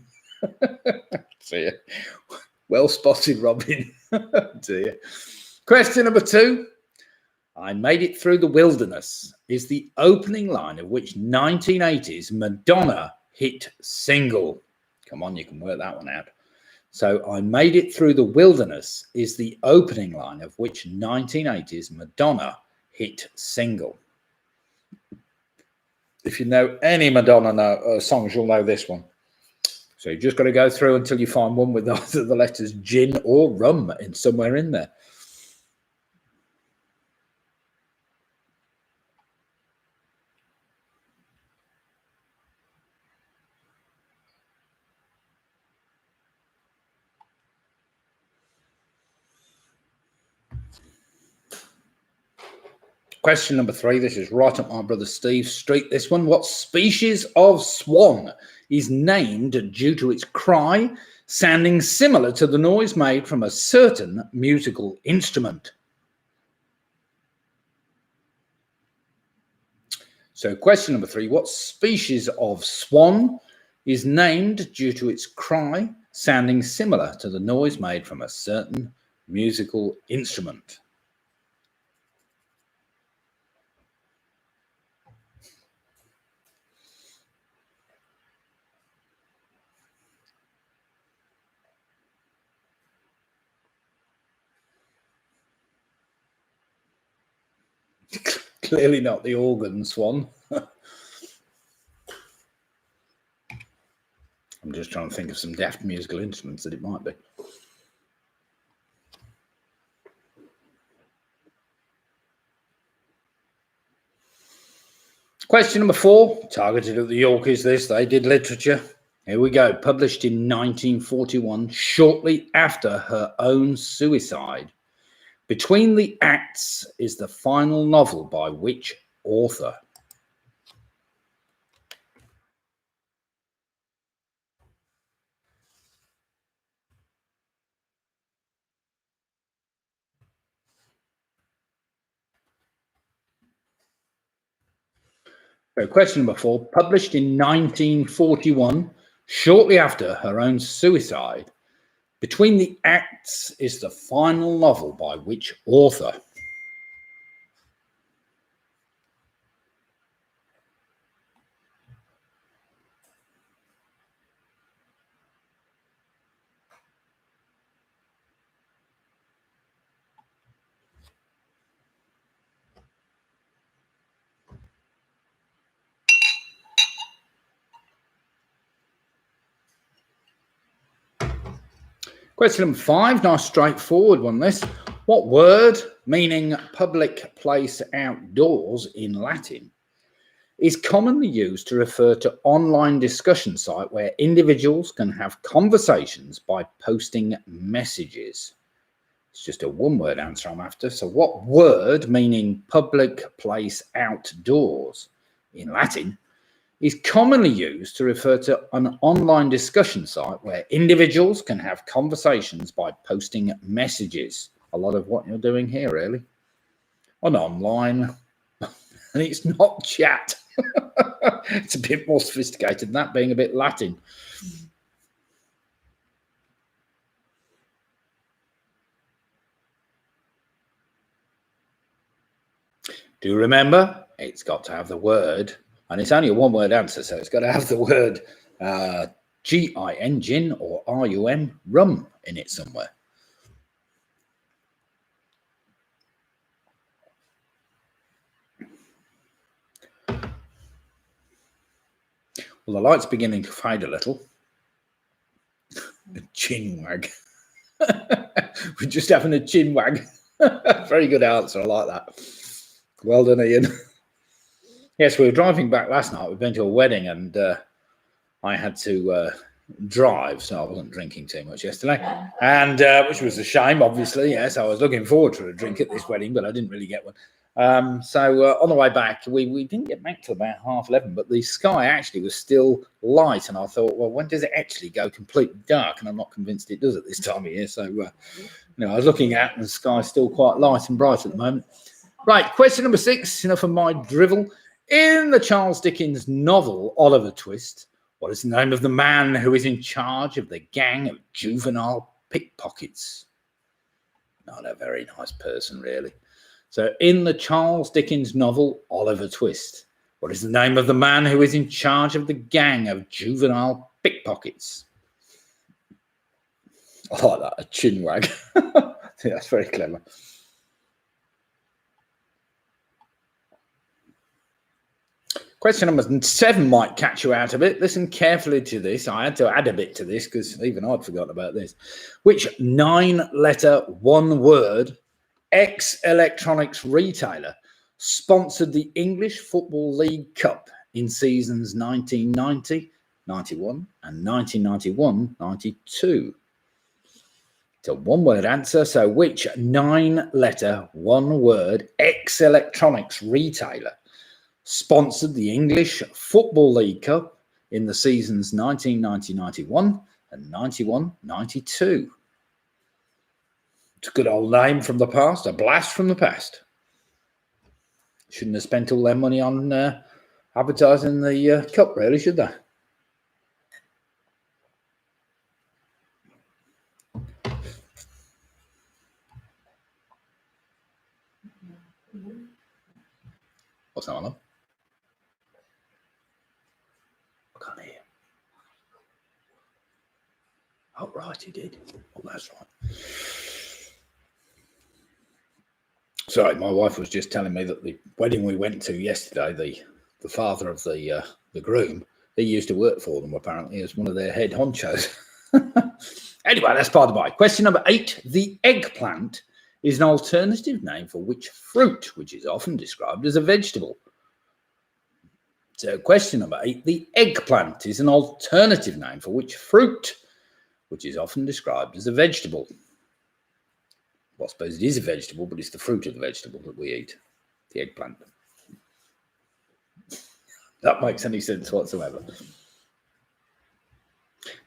Dear. Well spotted, Robin. Dear. Question number 2. I Made It Through the Wilderness is the opening line of which 1980s Madonna hit single. Come on, you can work that one out. So I Made It Through the Wilderness is the opening line of which 1980s Madonna hit single. If you know any Madonna songs, you'll know this one. So you've just got to go through until you find one with either the letters gin or rum in somewhere in there. Question number 3. This is right up my brother Steve's street. This one. What species of swan is named due to its cry sounding similar to the noise made from a certain musical instrument? So question number 3. What species of swan is named due to its cry sounding similar to the noise made from a certain musical instrument? Clearly not the organs one. I'm just trying to think of some daft musical instruments that it might be. Question number 4, targeted at the Yorkies this, they did literature. Here we go. Published in 1941, shortly after her own suicide. Between the Acts is the final novel by which author? So question number 4, published in 1941, shortly after her own suicide. Between the Acts is the final novel by which author? Question number 5, nice straightforward one this. What word, meaning public place outdoors in Latin, is commonly used to refer to online discussion site where individuals can have conversations by posting messages? It's just a one-word answer I'm after. So what word, meaning public place outdoors in Latin, is commonly used to refer to an online discussion site where individuals can have conversations by posting messages? A lot of what you're doing here, really. On online. And it's not chat. It's a bit more sophisticated than that, being a bit Latin. Do remember, it's got to have the word, and it's only a one-word answer, so it's got to have the word G-I-N, gin, or R-U-M, rum, in it somewhere. Well, the light's beginning to fade a little. A chin wag. We're just having a chin wag. Very good answer. I like that. Well done, Ian. Yes, we were driving back last night. We've been to a wedding, and I had to drive, so I wasn't drinking too much yesterday, and which was a shame, obviously. Yes, I was looking forward to a drink at this wedding, but I didn't really get one. So on the way back, we didn't get back till about 11:30, but the sky actually was still light, and I thought, well, when does it actually go completely dark? And I'm not convinced it does at this time of year. So I was looking at, and the sky's still quite light and bright at the moment. Right, question number 6, enough of my drivel. In the Charles Dickens novel Oliver Twist, what is the name of the man who is in charge of the gang of juvenile pickpockets? Not a very nice person, really. So in the Charles Dickens novel Oliver Twist, what is the name of the man who is in charge of the gang of juvenile pickpockets? I like that, a chin wag. Yeah, that's very clever. Question number 7 might catch you out a bit. Listen carefully to this. I had to add a bit to this because even I'd forgotten about this. Which 9-letter, one-word electronics retailer sponsored the English Football League Cup in seasons 1990, 91 and 1991-92? It's a one-word answer. So which 9-letter, one-word electronics retailer sponsored the English Football League Cup in the seasons 1990-91 and 91-92? It's a good old name from the past, a blast from the past. Shouldn't have spent all their money on advertising the cup, really, should they? What's that on? I can't hear. Oh, right, he did. Oh, that's right. Sorry, my wife was just telling me that the wedding we went to yesterday, the father of the groom, he used to work for them apparently as one of their head honchos. Anyway, that's by the by. Question number 8. The eggplant is an alternative name for which fruit, which is often described as a vegetable? So question number 8. The eggplant is an alternative name for which fruit, which is often described as a vegetable? Well, I suppose it is a vegetable, but it's the fruit of the vegetable that we eat, the eggplant. That makes any sense whatsoever.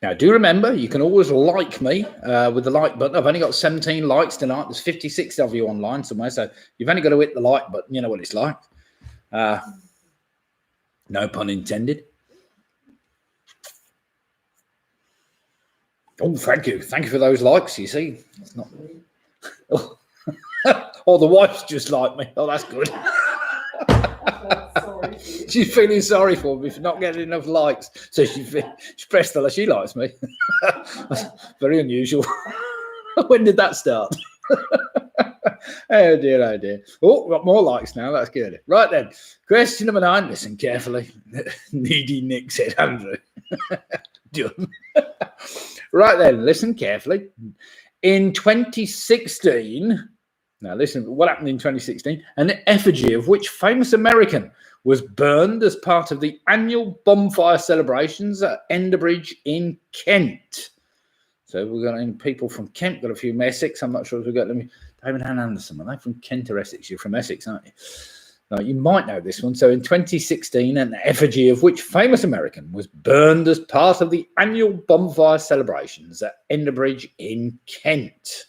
Now, do remember, you can always like me with the like button. I've only got 17 likes tonight. There's 56 of you online somewhere, so you've only got to hit the like button. You know what it's like. No pun intended. Oh, thank you. Thank you for those likes, you see. It's not... Oh, the wife's just like me. Oh, that's good. She's feeling sorry for me for not getting enough likes. So she pressed the... She likes me. Very unusual. When did that start? Oh, dear, oh, dear. Oh, got more likes now. That's good. Right, then. Question number 9. Listen carefully. Needy Nick said, Andrew. Done. Right, then. Listen carefully. In 2016... Now, listen, what happened in 2016? An effigy of which famous American was burned as part of the annual bonfire celebrations at Enderbridge in Kent. So we've got people from Kent, got a few from Essex. I'm not sure if we've got them. David and Anderson, are they from Kent or Essex? You're from Essex, aren't you? Now, you might know this one. So in 2016, an effigy of which famous American was burned as part of the annual bonfire celebrations at Enderbridge in Kent.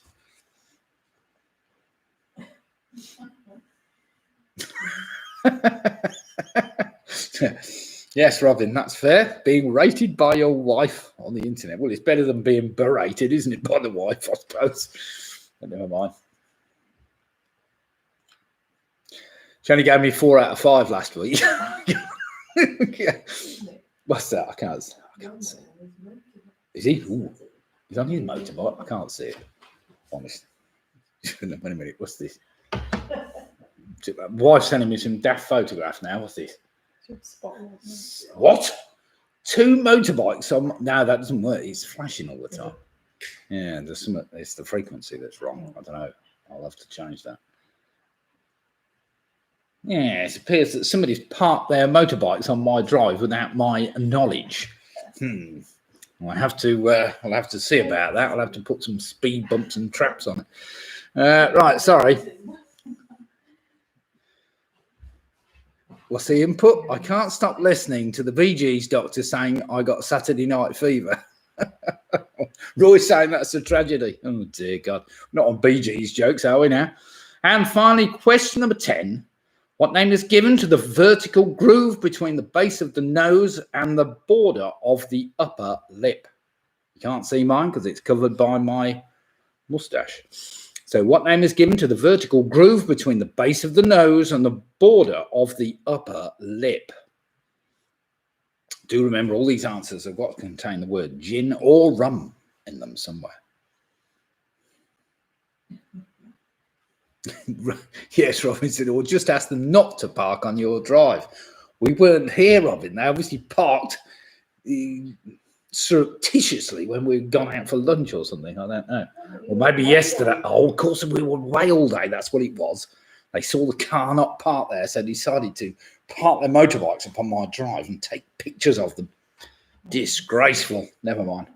Yes, Robin, that's fair. Being rated by your wife on the internet. Well, it's better than being berated, isn't it, by the wife, I suppose. But never mind. She only gave me 4 out of 5 last week. What's that? I can't see. Is he? Ooh, he's on his motorbike. I can't see it. Honest. Wait a minute. What's this? Wife's sending me some daft photographs now. What's this? What? 2 motorbikes on? No, that doesn't work. It's flashing all the time. Yeah, there's some. It's the frequency that's wrong. I don't know. I'll have to change that. Yeah, it appears that somebody's parked their motorbikes on my drive without my knowledge. I'll have to see about that. I'll have to put some speed bumps and traps on it. Right, sorry. What's the input? I can't stop listening to the Bee Gees doctor saying I got Saturday night fever. Roy's saying that's a tragedy. Oh, dear God. Not on Bee Gees jokes, are we now? And finally, question number 10. What name is given to the vertical groove between the base of the nose and the border of the upper lip? You can't see mine because it's covered by my moustache. So what name is given to the vertical groove between the base of the nose and the border of the upper lip? Do remember all these answers have got to contain the word gin or rum in them somewhere. Yes, Robin said, or just ask them not to park on your drive. We weren't here, Robin. They obviously parked surreptitiously when we'd gone out for lunch or something. I don't know. Or maybe yesterday. Oh, of course, we were away all day. That's what it was. They saw the car not parked there, so decided to park their motorbikes upon my drive and take pictures of them. Disgraceful. Never mind.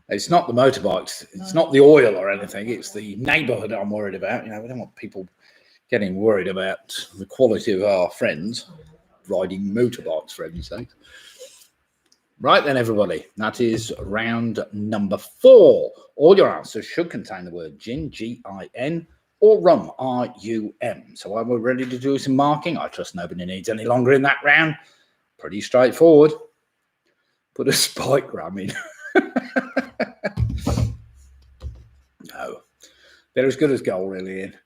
It's not the motorbikes. It's not the oil or anything. It's the neighbourhood I'm worried about. You know, we don't want people getting worried about the quality of our friends riding motorbikes, for heaven's sake. Right then, everybody. That is round number 4. All your answers should contain the word gin, G-I-N, or rum, R-U-M. So while we're ready to do some marking, I trust nobody needs any longer in that round. Pretty straightforward. Put a spike ram in. No. They're as good as gold, really, Ian.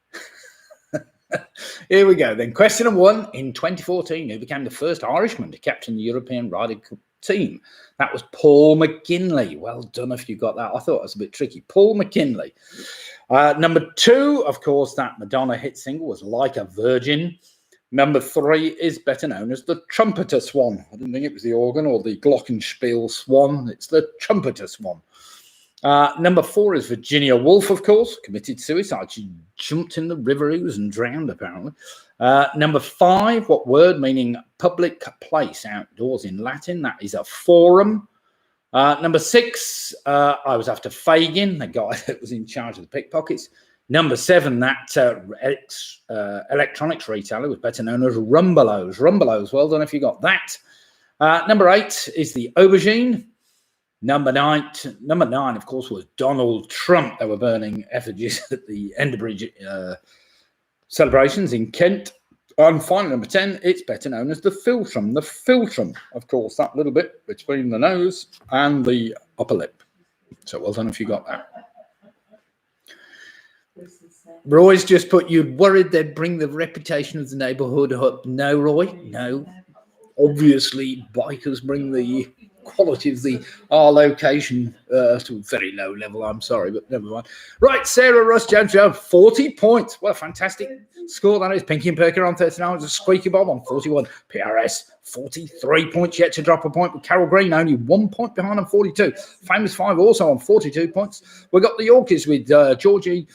Here we go then. Question number 1. In 2014, who became the first Irishman to captain the European Ryder Cup team. That was Paul McKinley. Well done if you got that. I thought it was a bit tricky. Paul McKinley. Number 2, of course, that Madonna hit single was Like a Virgin. Number 3 is better known as the Trumpeter Swan. I didn't think it was the organ or the Glockenspiel Swan. It's the Trumpeter Swan. Number 4 is Virginia Woolf, of course, committed suicide. She jumped in the river Ouse and drowned, apparently. Number 5, what word meaning public place outdoors in Latin? That is a forum. Number 6, I was after Fagin, the guy that was in charge of the pickpockets. Number 7, that electronics retailer was better known as Rumbelows. Rumbelows, well done if you got that. Number 8 is the aubergine. Number 9, of course, was Donald Trump. They were burning effigies at the Enderbridge celebrations in Kent. And finally, number 10, it's better known as the philtrum. The philtrum, of course, that little bit between the nose and the upper lip. So well done if you got that. Roy's just put, you'd worried they'd bring the reputation of the neighbourhood up. No, Roy, no. Obviously, bikers bring the quality of our location to a very low level. I'm sorry, but never mind. Right, Sarah Russ Jones, 40 points. What a fantastic score that is. Pinky and Perker on 39. It's a Squeaky Bob on 41. PRS, 43 points yet to drop a point. With Carol Green only 1 point behind on 42. Famous 5 also on 42 points. We've got the Yorkies with Georgie,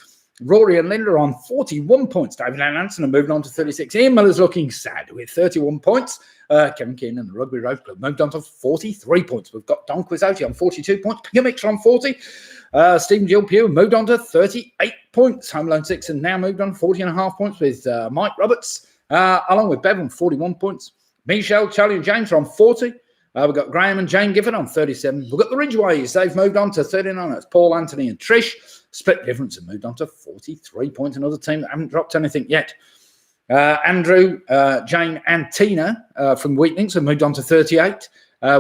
Rory and Linda on 41 points. David and Anson are moving on to 36. Ian Miller's looking sad with 31 points. Kevin Keane and the Rugby Road Club moved on to 43 points. We've got Don Quizzotti on 42 points. Pigamix on 40. Stephen Gill Pugh moved on to 38 points. Home Alone 6 and now moved on 40.5 points with Mike Roberts, along with Bev on 41 points. Michelle, Charlie and James are on 40. We've got Graham and Jane Gifford on 37. We've got the Ridgeways. They've moved on to 39. That's Paul, Anthony and Trish. Split difference and moved on to 43 points. Another team that haven't dropped anything yet. Andrew, Jane and Tina from Wheatlinks have moved on to 38.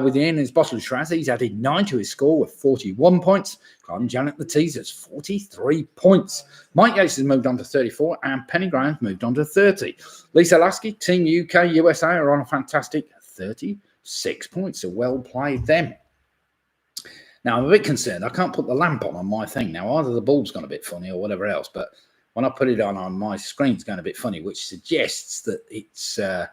With Ian, his bottle of Shiraz, he's added 9 to his score with 41 points. Clive and Janet the Teasers, 43 points. Mike Yates has moved on to 34 and Penny Graham moved on to 30. Lisa Lasky, Team UK, USA are on a fantastic 36 points. So well played them. Now, I'm a bit concerned. I can't put the lamp on my thing now. Either the bulb's gone a bit funny or whatever else. But when I put it on my screen's going a bit funny, which suggests that it's the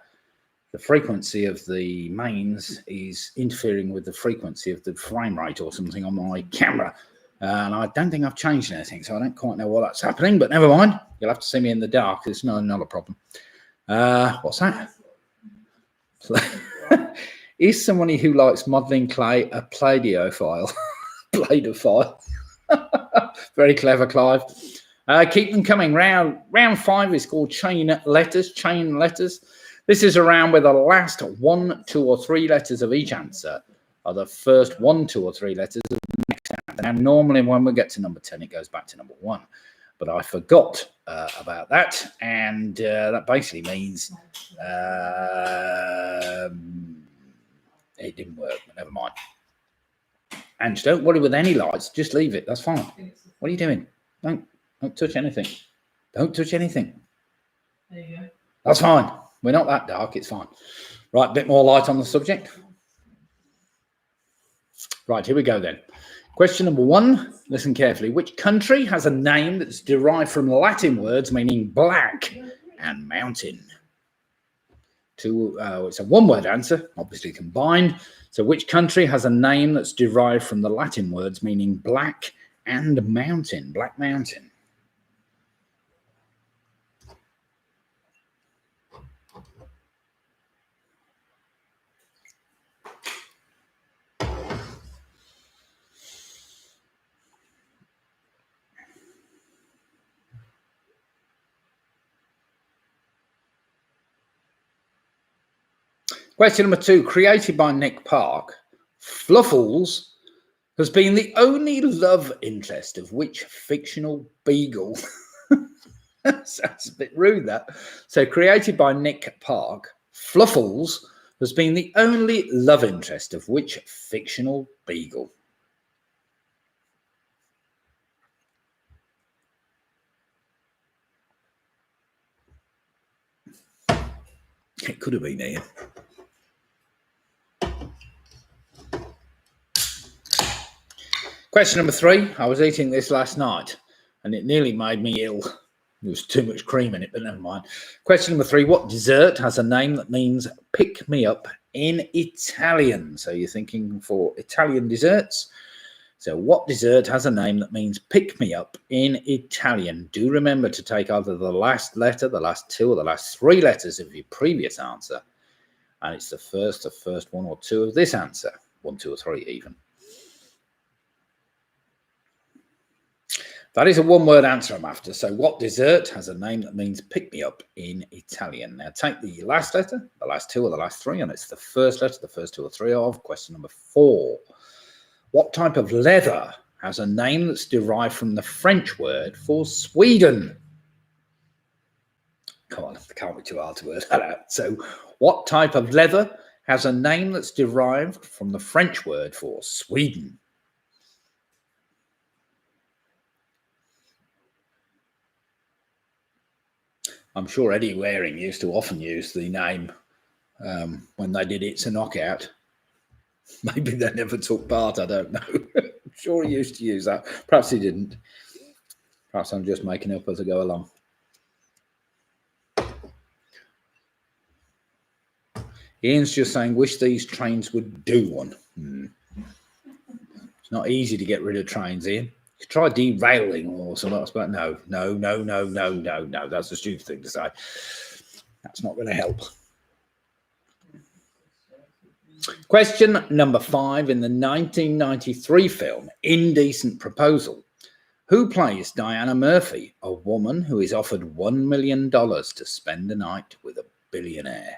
frequency of the mains is interfering with the frequency of the frame rate or something on my camera. And I don't think I've changed anything, so I don't quite know why that's happening. But never mind. You'll have to see me in the dark. It's not a problem. What's that? Is somebody who likes modelling clay a Play-Doh-phile? Play-Doh-phile. Very clever, Clive. Keep them coming. Round 5 is called chain letters. Chain letters. This is a round where the last 1, 2 or 3 letters of each answer are the first 1, 2 or 3 letters of the next answer. Now, normally when we get to number 10, it goes back to number 1. But I forgot about that. And that basically means it didn't work, but never mind. And don't worry with any lights. Just leave it. That's fine. What are you doing? Don't touch anything. Don't touch anything. There you go. That's fine. We're not that dark. It's fine. Right, a bit more light on the subject. Right, here we go then. Question number 1. Listen carefully. Which country has a name that's derived from Latin words meaning black and mountain? It's a one-word answer, obviously combined. So which country has a name that's derived from the Latin words meaning black and mountain? Black mountain. Question number 2, created by Nick Park, Fluffles has been the only love interest of which fictional beagle? Sounds a bit rude, that. So created by Nick Park, Fluffles has been the only love interest of which fictional beagle? It could have been Ian. Question number 3. I was eating this last night and it nearly made me ill. There was too much cream in it, but never mind. Question number 3. What dessert has a name that means pick me up in Italian? So you're thinking for Italian desserts. So what dessert has a name that means pick me up in Italian? Do remember to take either the last letter, the last 2, or the last 3 letters of your previous answer. And it's the first 1 or 2 of this answer. 1, 2, or 3 even. That is a one-word answer I'm after. So what dessert has a name that means pick me up in Italian? Now take the last letter, the last 2 or the last 3, and it's the first letter, the first 2 or 3 of question number 4. What type of leather has a name that's derived from the French word for Sweden? Come on, it can't be too hard to work that out. So what type of leather has a name that's derived from the French word for Sweden? I'm sure Eddie Waring used to often use the name when they did It's a Knockout. Maybe they never took part, I don't know. I'm sure he used to use that. Perhaps he didn't. Perhaps I'm just making up as I go along. Ian's just saying, wish these trains would do one. It's not easy to get rid of trains, Ian. You could try derailing or something else, but no. That's a stupid thing to say. That's not going to help. Question number 5. In the 1993 film Indecent Proposal, who plays Diana Murphy, a woman who is offered $1 million to spend a night with a billionaire?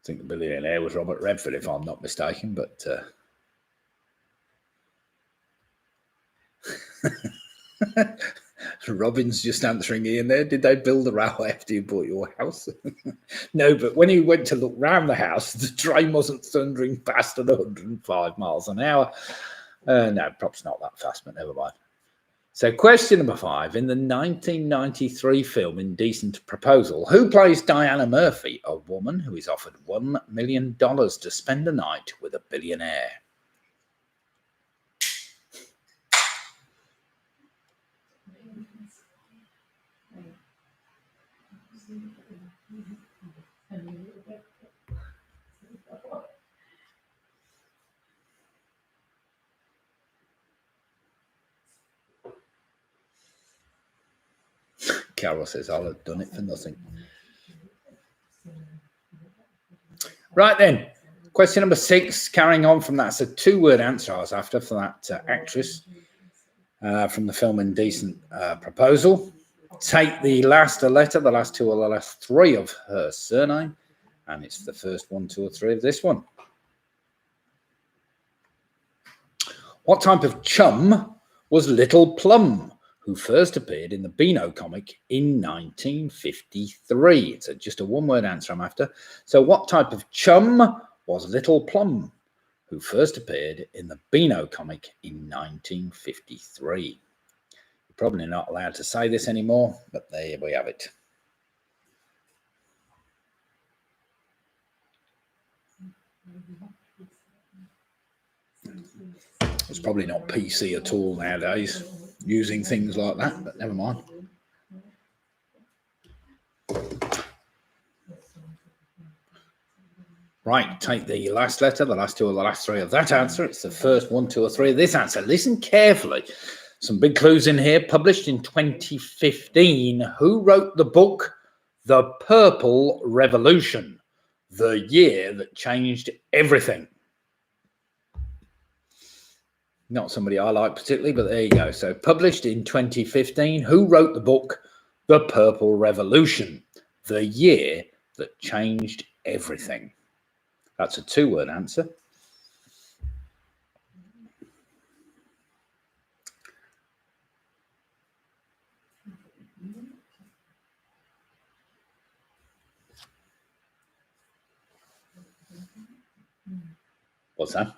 I think the billionaire was Robert Redford, if I'm not mistaken, but Robin's just answering Ian there. Did they build a railway after you bought your house? No, but when he went to look round the house, the train wasn't thundering past at 105 miles an hour. No, perhaps not that fast, but never mind. So question number 5. In the 1993 film Indecent Proposal, who plays Diana Murphy, a woman who is offered $1 million to spend a night with a billionaire? Carol says, I'll have done it for nothing. Right then, question number 6, carrying on from that. It's a 2-word answer I was after for that actress from the film Indecent Proposal. Take the last letter, the last 2 or the last 3 of her surname, and it's the first 1, 2 or 3 of this one. What type of chum was Little Plum, who first appeared in the Beano comic in 1953? It's just a 1-word answer I'm after. So what type of chum was Little Plum, who first appeared in the Beano comic in 1953? You're probably not allowed to say this anymore, but there we have it. It's probably not PC at all nowadays, using things like that, but never mind. Right, take the last letter, the last 2 or the last 3 of that answer. It's the first 1, 2 or 3 of this answer. Listen carefully. Some big clues in here. Published in 2015. Who wrote the book The Purple Revolution, the year that changed everything? Not somebody I like particularly, but there you go. So published in 2015. Who wrote the book The Purple Revolution, the year that changed everything? That's a 2-word answer. What's that?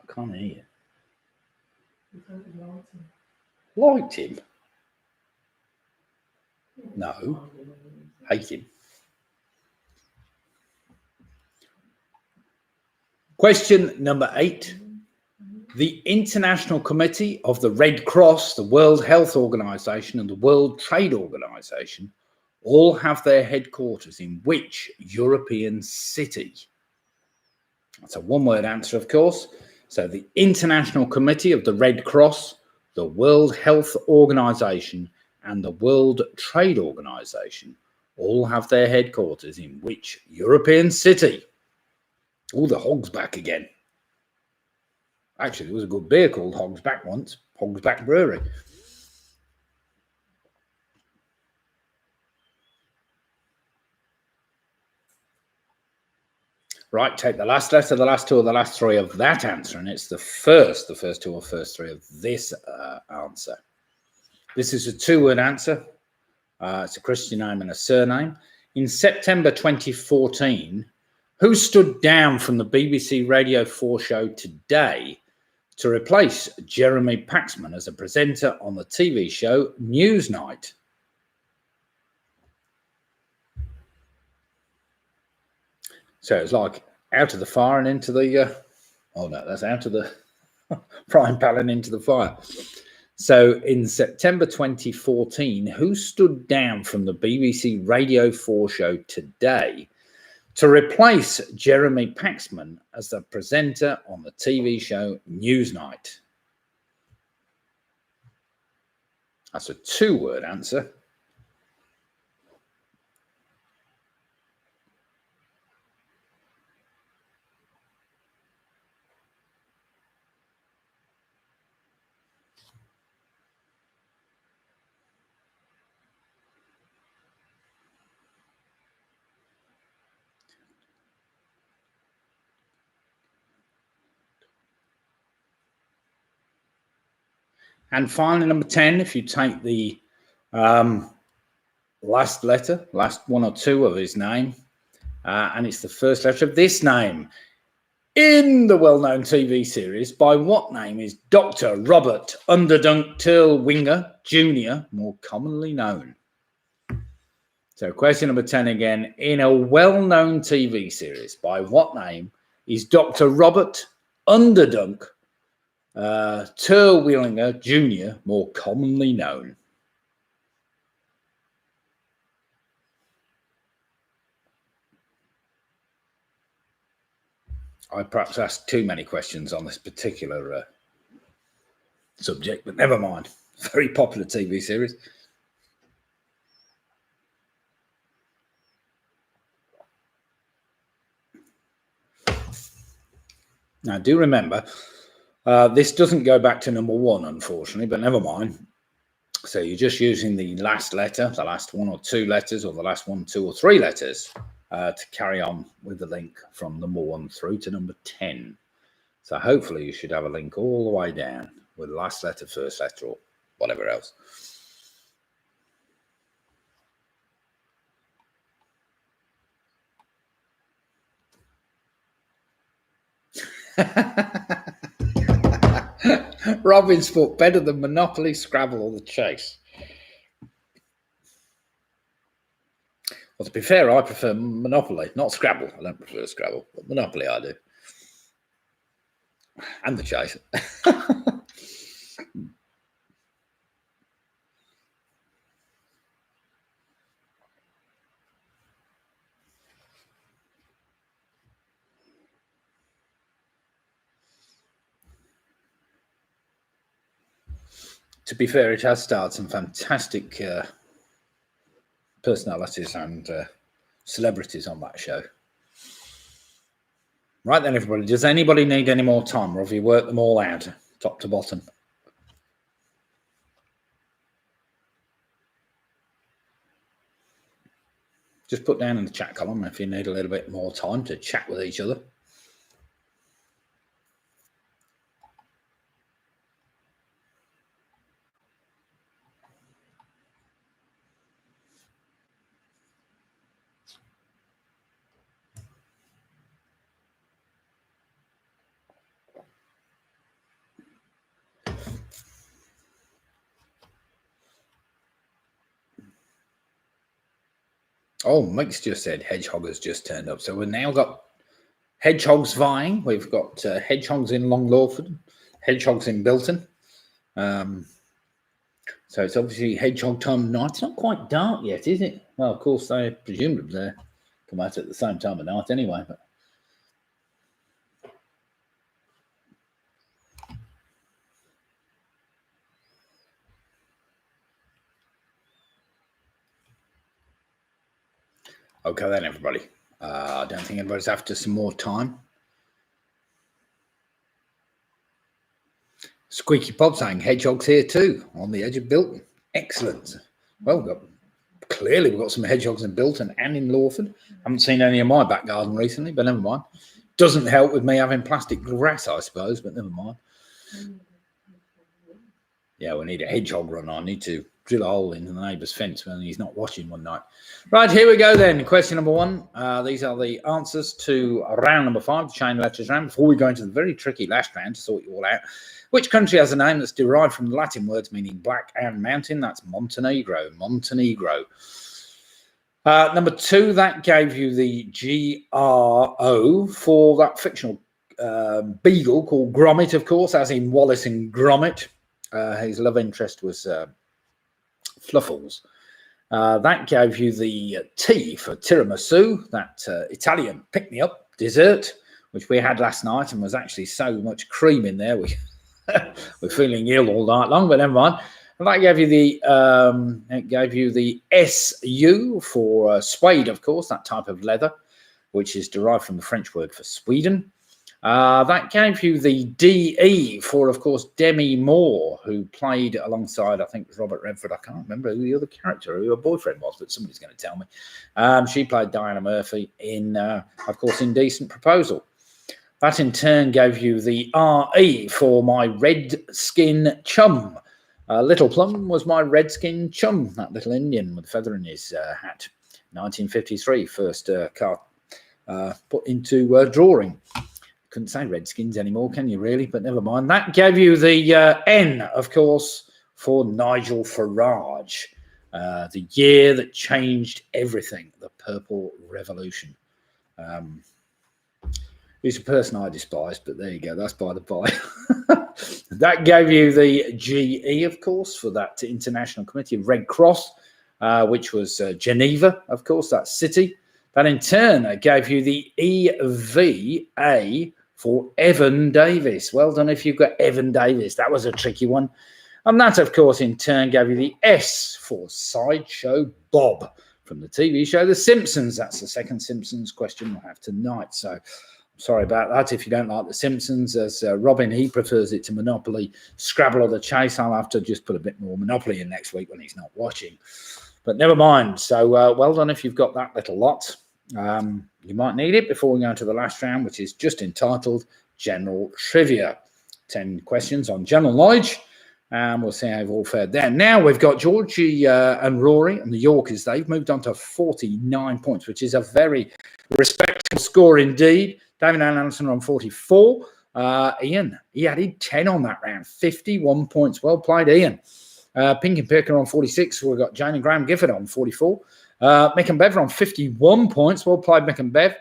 I can't hear you. Liked him? No. Hate him. Question number 8. The International Committee of the Red Cross, the World Health Organization, and the World Trade Organization all have their headquarters in which European city? That's a one-word answer, of course. So the International Committee of the Red Cross, the World Health Organization, and the World Trade Organization all have their headquarters in which European city? Oh, the Hog's back again. Actually, there was a good beer called Hog's Back once, Hog's Back Brewery. Right, take the last letter, the last two, or the last three of that answer, and it's the first two or first three of this answer. This is a two-word answer. It's a Christian name and a surname. In September 2014, who stood down from the BBC Radio 4 show Today to replace Jeremy Paxman as a presenter on the TV show Newsnight? So it's like out of the fire and into the, oh no, that's out of the frying pan and into the fire. So in September 2014, who stood down from the BBC Radio 4 show Today to replace Jeremy Paxman as the presenter on the TV show Newsnight? That's a two-word answer. And finally, number 10, if you take the last letter, last one or two of his name, and it's the first letter of this name. In the well-known TV series, by what name is Dr. Robert Underdunk Turlwinger Jr. more commonly known? So question number 10 again. In a well-known TV series, by what name is Dr. Robert Underdunk Turlwinger Jr. more commonly known? I perhaps asked too many questions on this particular subject, but never mind. Very popular TV series. Now, do remember, this doesn't go back to number 1, unfortunately, but never mind. So you're just using the last letter, the last 1 or 2 letters, or the last 1, 2 or 3 letters to carry on with the link from number 1 through to number 10. So hopefully you should have a link all the way down with the last letter, first letter, or whatever else. Robin's Foot, better than Monopoly, Scrabble, or the Chase. Well, to be fair, I prefer Monopoly, not Scrabble. I don't prefer Scrabble, but Monopoly I do. And the Chase. To be fair, it has starred some fantastic personalities and celebrities on that show. Right then, everybody, does anybody need any more time, or have you worked them all out, top to bottom? Just put down in the chat column if you need a little bit more time to chat with each other. Oh, Mike's just said hedgehog has just turned up. So we've now got hedgehogs vying. We've got hedgehogs in Long Lawford, hedgehogs in Bilton. So it's obviously hedgehog time night. It's not quite dark yet, is it? Well, of course, they presumably they come out at the same time of night anyway. But okay then, everybody. I don't think anybody's after some more time. Squeaky Bob saying hedgehogs here too, on the edge of Bilton. Excellent. Well, clearly we've got some hedgehogs in Bilton and in Lawford. Haven't seen any in my back garden recently, but never mind. Doesn't help with me having plastic grass, I suppose, but never mind. Yeah, we need a hedgehog run. I need to drill a hole into the neighbour's fence when he's not watching one night. Right, here we go then. Question number 1. These are the answers to round number 5, the chain letters round. Before we go into the very tricky last round to sort you all out, which country has a name that's derived from the Latin words meaning black and mountain? That's Montenegro. Montenegro. Number 2, that gave you the GRO for that fictional beagle called Gromit, of course, as in Wallace and Gromit. His love interest was Fluffles. That gave you the T for tiramisu, that Italian pick-me-up dessert, which we had last night and was actually so much cream in there. We're feeling ill all night long, but never mind. And that gave you the SU for suede, of course, that type of leather, which is derived from the French word for Sweden. That gave you the DE for, of course, Demi Moore, who played alongside, I think, Robert Redford. I can't remember who the other character, who her boyfriend was, but somebody's going to tell me. She played Diana Murphy in, of course, Indecent Proposal. That in turn gave you the RE for my Redskin chum. Little Plum was my Redskin chum, that little Indian with a feather in his hat. 1953, first card put into drawing. Couldn't say Redskins anymore, can you really? But never mind. That gave you the N, of course, for Nigel Farage. The year that changed everything, the Purple Revolution. He's a person I despise, but there you go. That's by the by. That gave you the GE, of course, for that International Committee of Red Cross, which was Geneva, of course, that city. That in turn gave you the EVA for Evan Davis. Well done if you've got Evan Davis. That was a tricky one. And that, of course, in turn gave you the S for Sideshow Bob from the TV show The Simpsons. That's the second Simpsons question we'll have tonight. So sorry about that if you don't like The Simpsons. As Robin, he prefers it to Monopoly, Scrabble or The Chase. I'll have to just put a bit more Monopoly in next week when he's not watching. But never mind. So well done if you've got that little lot. You might need it before we go into the last round, which is just entitled General Trivia. 10 questions on general knowledge. And we'll see how you've all fared there. Now we've got Georgie and Rory and the Yorkers. They've moved on to 49 points, which is a very respectable score indeed. David and Anderson are on 44. Ian, he added 10 on that round. 51 points. Well played, Ian. Pink and Pick are on 46. We've got Jane and Graham Gifford on 44. Mick and Bev are on 51 points. Well played, Mick and Bev.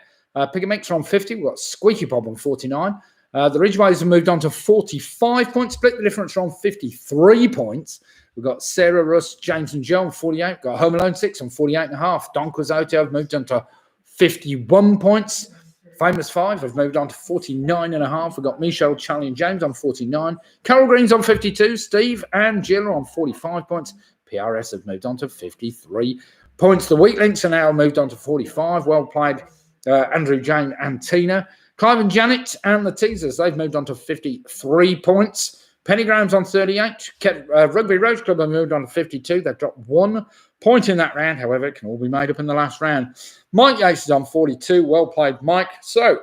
Pig and Mix are on 50. We've got Squeaky Bob on 49. The Ridgeways have moved on to 45 points. Split the difference are on 53 points. We've got Sarah, Russ, James and Joe on 48. We've got Home Alone 6 on 48.5. Don Quixote have moved on to 51 points. Famous 5 have moved on to 49.5. We've got Michelle, Charlie and James on 49. Carol Green's on 52. Steve and Jill are on 45 points. PRS have moved on to 53 points. The Weak Links are now moved on to 45. Well played, Andrew, Jane and Tina. Clive and Janet and the Teasers, they've moved on to 53 points. Penny Graham's on 38. Rugby Roach Club have moved on to 52. They've dropped 1 point in that round. However, it can all be made up in the last round. Mike Yates is on 42. Well played, Mike. So,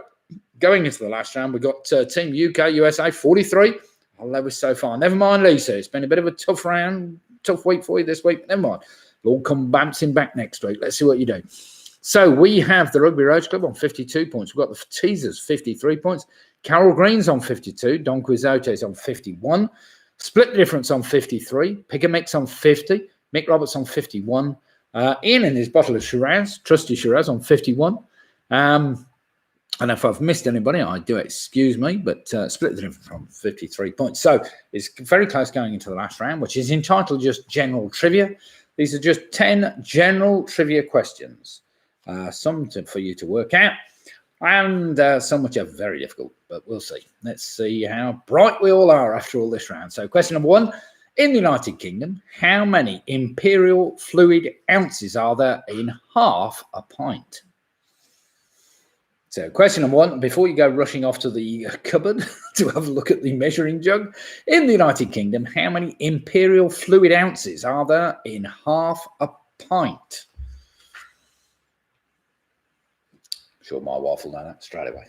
going into the last round, we've got Team UK, USA, 43. Our lowest so far. Never mind, Lisa. It's been a bit of a tough round, tough week for you this week. Never mind. We'll all come bouncing back next week. Let's see what you do. So we have the Rugby Roach Club on 52 points. We've got the Teasers, 53 points. Carol Green's on 52. Don Quixote's on 51. Split the difference on 53. Pick a Mix on 50. Mick Roberts on 51. Ian and his bottle of Shiraz, trusty Shiraz on 51. And if I've missed anybody, I do excuse me, but split the difference from 53 points. So it's very close going into the last round, which is entitled just General Trivia. These are just 10 general trivia questions, some for you to work out, and some which are very difficult, but we'll see. Let's see how bright we all are after all this round. So question number 1, in the United Kingdom, how many imperial fluid ounces are there in half a pint? So question number 1, before you go rushing off to the cupboard to have a look at the measuring jug, in the United Kingdom, how many imperial fluid ounces are there in half a pint? I'm sure my wife will know that straight away.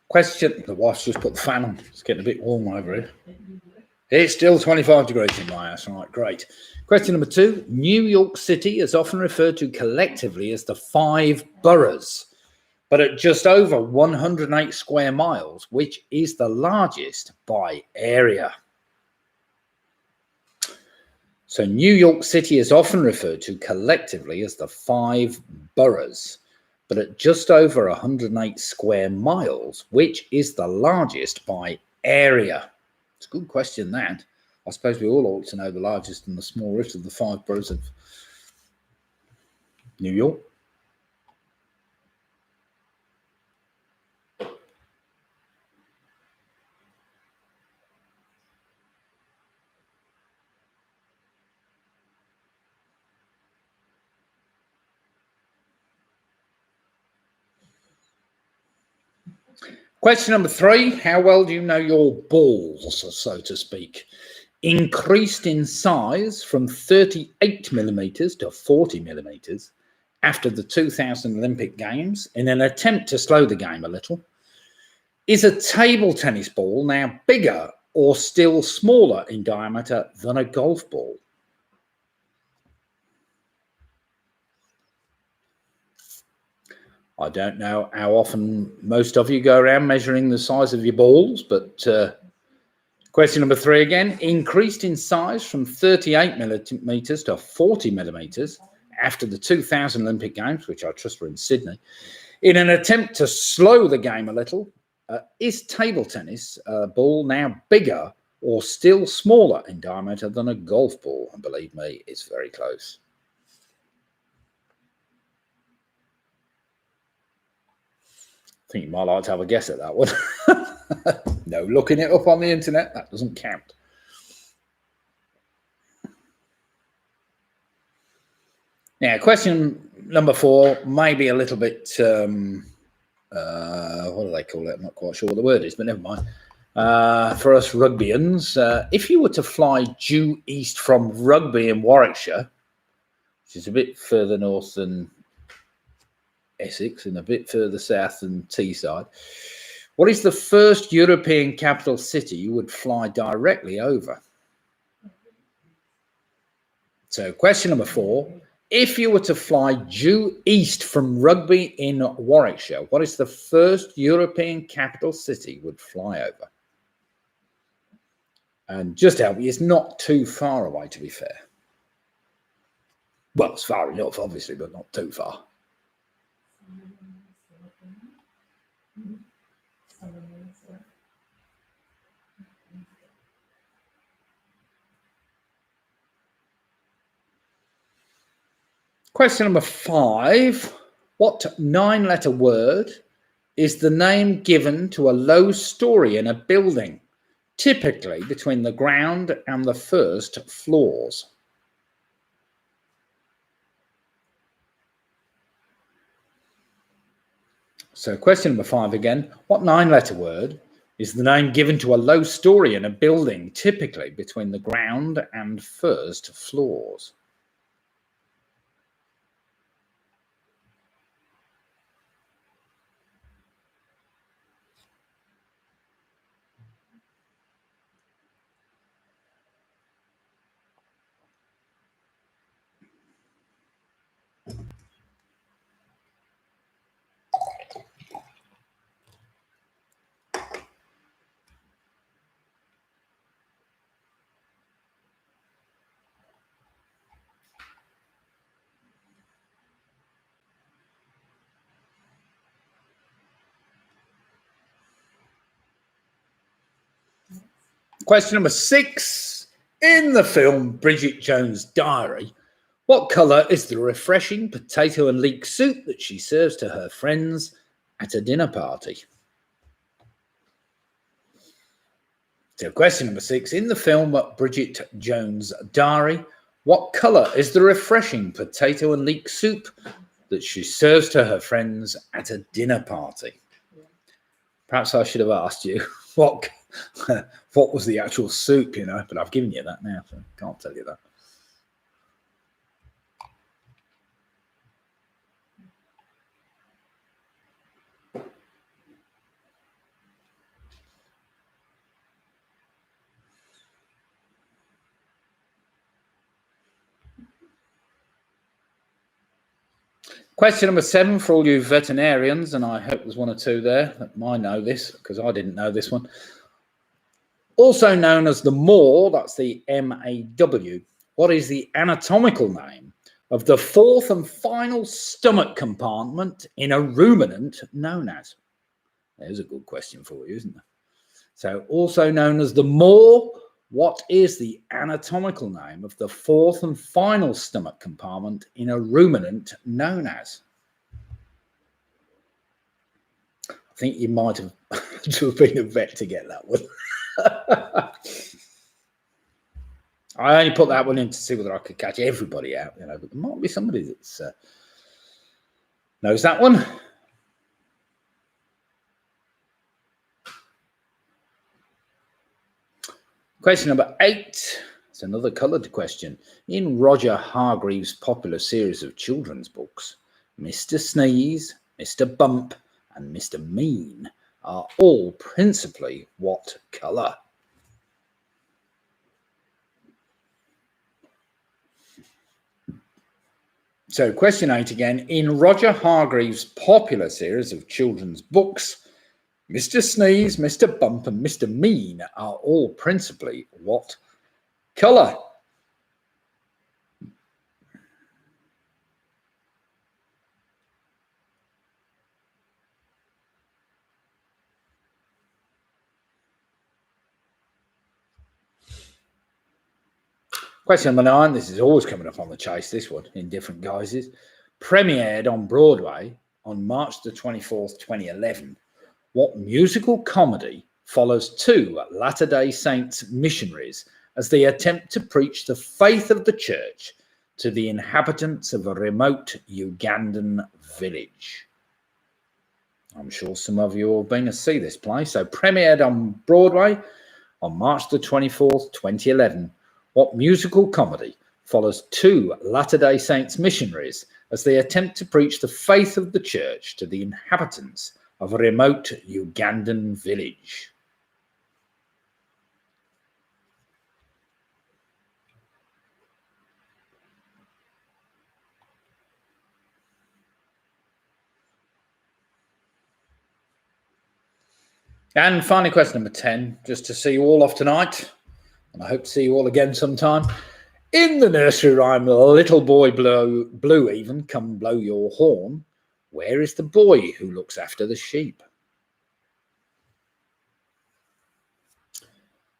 Question, the wife's just put the fan on. It's getting a bit warm over here. It's still 25 degrees in my house. All right, great. Question number 2, New York City is often referred to collectively as the 5 boroughs, but at just over 108 square miles, which is the largest by area. So New York City is often referred to collectively as the 5 boroughs, but at just over 108 square miles, which is the largest by area. It's a good question, that. I suppose we all ought to know the largest and the smallest of the 5 boroughs of New York. Question number 3, how well do you know your balls, so to speak? Increased in size from 38 millimeters to 40 millimeters after the 2000 Olympic Games in an attempt to slow the game a little. Is a table tennis ball now bigger or still smaller in diameter than a golf ball? I don't know how often most of you go around measuring the size of your balls, but question number 3 again, increased in size from 38 millimeters to 40 millimeters after the 2000 Olympic Games, which I trust were in Sydney, in an attempt to slow the game a little. Is table tennis ball now bigger or still smaller in diameter than a golf ball? And believe me, it's very close. I think you might like to have a guess at that one. No, looking it up on the internet, that doesn't count. Now, question number 4, maybe a little bit, what do they call it? I'm not quite sure what the word is, but never mind. For us rugbyans, if you were to fly due east from Rugby in Warwickshire, which is a bit further north than Essex and a bit further south than Teesside, what is the first European capital city you would fly directly over? So question number 4, if you were to fly due east from Rugby in Warwickshire, what is the first European capital city you would fly over? And just to help you, it's not too far away, to be fair. Well, it's far enough, obviously, but not too far. Question number 5. What 9-letter word is the name given to a low story in a building, typically between the ground and the first floors? So question number 5 again. What 9-letter word is the name given to a low story in a building, typically between the ground and first floors? Question number 6. In the film Bridget Jones' Diary, what colour is the refreshing potato and leek soup that she serves to her friends at a dinner party? So question number 6. In the film Bridget Jones' Diary, what colour is the refreshing potato and leek soup that she serves to her friends at a dinner party? Perhaps I should have asked you what was the actual soup, you know, but I've given you that now, so I can't tell you that. Question number 7 for all you veterinarians, and I hope there's one or two there that might know this, because I didn't know this one. Also known as the maw, that's the M-A-W, what is the anatomical name of the fourth and final stomach compartment in a ruminant known as? There's a good question for you, isn't there? So also known as the maw, what is the anatomical name of the fourth and final stomach compartment in a ruminant known as? I think you might have to have been a vet to get that one. I only put that one in to see whether I could catch everybody out, you know, but there might be somebody that knows that one. Question number 8. It's another coloured question. In Roger Hargreaves' popular series of children's books, Mr. Sneeze, Mr. Bump, and Mr. Mean are all principally what colour? So question 8 again. In Roger Hargreaves' popular series of children's books, Mr. Sneeze, Mr. Bump, and Mr. Mean are all principally what colour? Question number 9. This is always coming up on the chase, this one, in different guises. Premiered on Broadway on March the 24th, 2011. What musical comedy follows two Latter-day Saints missionaries as they attempt to preach the faith of the church to the inhabitants of a remote Ugandan village? I'm sure some of you have been to see this play. So premiered on Broadway on March the 24th, 2011. What musical comedy follows two Latter-day Saints missionaries as they attempt to preach the faith of the church to the inhabitants of a remote Ugandan village? And finally, question number 10, just to see you all off tonight, and I hope to see you all again sometime. In the nursery rhyme, Little Boy Blue Even, Come Blow Your Horn, where is the boy who looks after the sheep?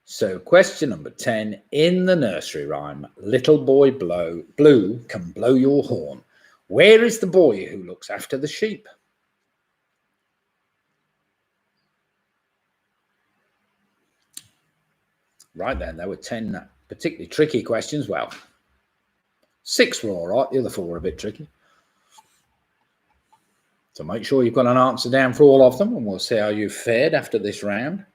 So question number 10, in the nursery rhyme, Little Boy Blue, Come Blow Your Horn, where is the boy who looks after the sheep? Right then, there were 10 particularly tricky questions. Well, 6 were all right, the other 4 were a bit tricky. So make sure you've got an answer down for all of them, and we'll see how you fared after this round.